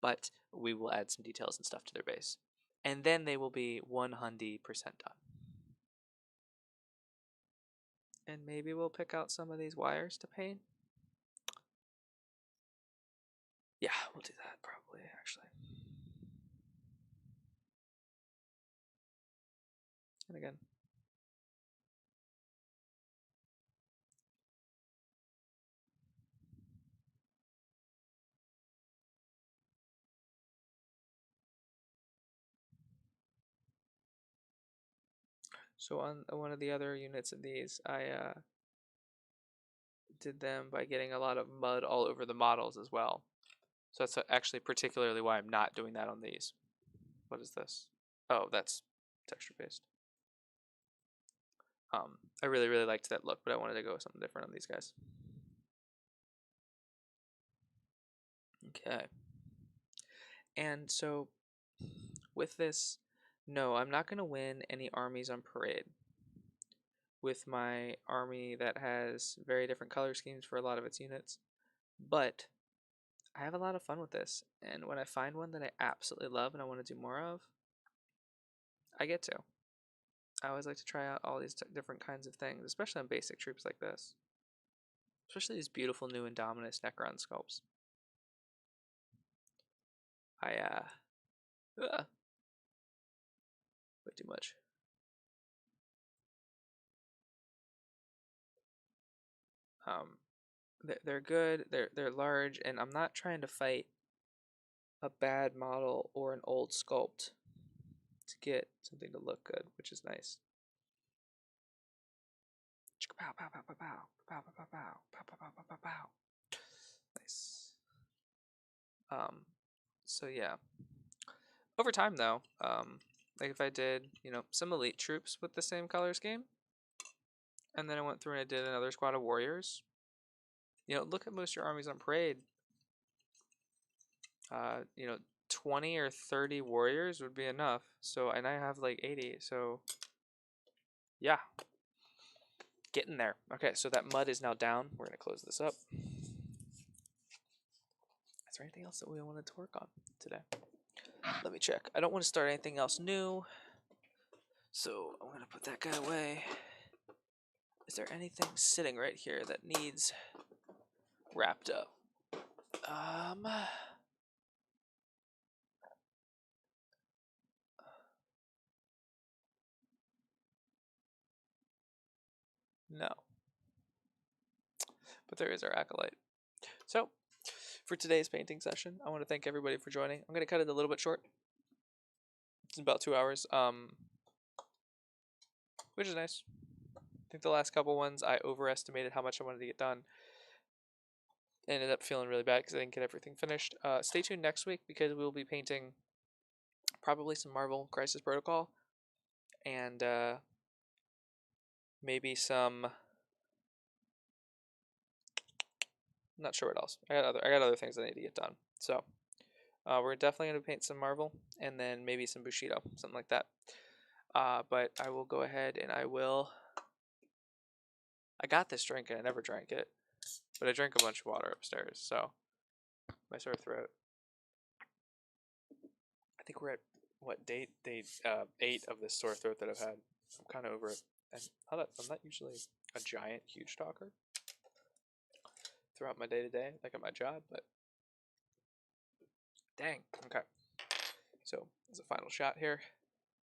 but we will add some details and stuff to their base. And then they will be 100% done. And maybe we'll pick out some of these wires to paint. Yeah, we'll do that probably, actually. And again, so on one of the other units of these, I did them by getting a lot of mud all over the models as well. So that's actually particularly why I'm not doing that on these. What is this? Oh, that's texture based. I really, really liked that look, but I wanted to go with something different on these guys. Okay. And so with this, no, I'm not going to win any armies on parade with my army that has very different color schemes for a lot of its units. But I have a lot of fun with this, and when I find one that I absolutely love and I want to do more of, I get to. I always like to try out all these different kinds of things, especially on basic troops like this. Especially these beautiful new Indominus Necron sculpts. Way too much. They're good. They're large, and I'm not trying to fight a bad model or an old sculpt to get something to look good, which is nice. Nice. So yeah. Over time though, like if I did, some elite troops with the same color scheme, and then I went through and I did another squad of warriors. Look at most of your armies on parade. 20 or 30 warriors would be enough. So, and I have like 80, so yeah. Getting there. Okay, so that mud is now down. We're gonna close this up. Is there anything else that we wanted to work on today? Let me check. I don't want to start anything else new, so I'm gonna put that guy away. Is there anything sitting right here that needs wrapped up? No. But there is our acolyte. So, for today's painting session, I want to thank everybody for joining. I'm going to cut it a little bit short. It's about 2 hours, which is nice. I think the last couple ones, I overestimated how much I wanted to get done. Ended up feeling really bad because I didn't get everything finished. Stay tuned next week because we'll be painting probably some Marvel Crisis Protocol and maybe some. I'm not sure what else. I got other things I need to get done. So we're definitely going to paint some Marvel and then maybe some Bushido, something like that. But I will go ahead and I got this drink and I never drank it, but I drank a bunch of water upstairs, so my sore throat. I think we're at what day 8 of this sore throat that I've had. I'm kind of over it, and I'm not usually a giant, huge talker throughout my day to day, like at my job, but dang. Okay, so as a final shot here,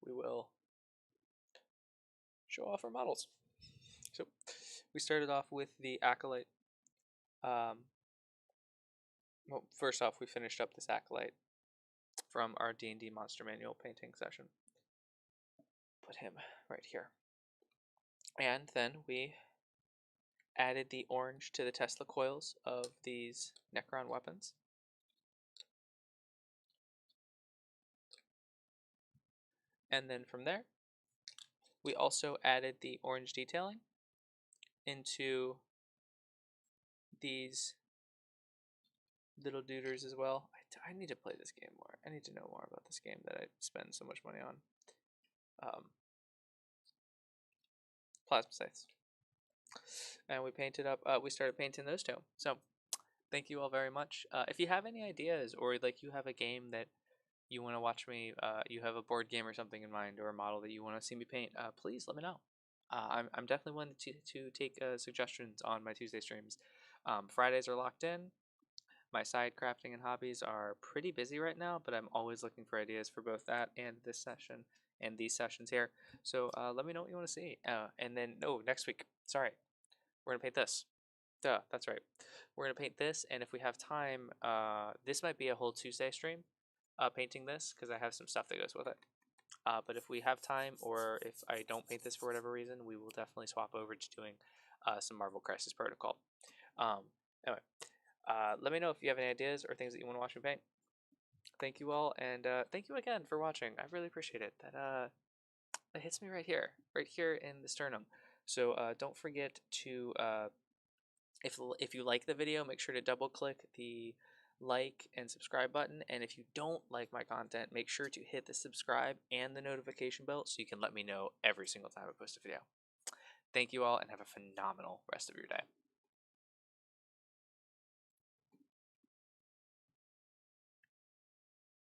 we will show off our models. So we started off with the acolyte. Well, first off, we finished up this acolyte from our D&D Monster Manual painting session. Put him right here. And then we added the orange to the Tesla coils of these Necron weapons. And then from there, we also added the orange detailing into these little duders as well. I need to play this game more. I need to know more about this game that I spend so much money on. Plasma scythes. And we painted up, we started painting those two. So thank you all very much. If you have any ideas, or like you have a game that you want to watch me, you have a board game or something in mind, or a model that you want to see me paint, please let me know. I'm definitely willing to take suggestions on my Tuesday streams. Fridays are locked in. My side crafting and hobbies are pretty busy right now, but I'm always looking for ideas for both that and this session and these sessions here. So let me know what you want to see. And then, no, next week, sorry, we're going to paint this. Duh, that's right. We're going to paint this, and if we have time, this might be a whole Tuesday stream, painting this, because I have some stuff that goes with it. But if we have time, or if I don't paint this for whatever reason, we will definitely swap over to doing some Marvel Crisis Protocol. Anyway, let me know if you have any ideas or things that you want to watch me paint. Thank you all, and thank you again for watching. I really appreciate it. That hits me right here in the sternum. So don't forget to, if you like the video, make sure to double click the like and subscribe button. And if you don't like my content, make sure to hit the subscribe and the notification bell so you can let me know every single time I post a video. Thank you all, and have a phenomenal rest of your day.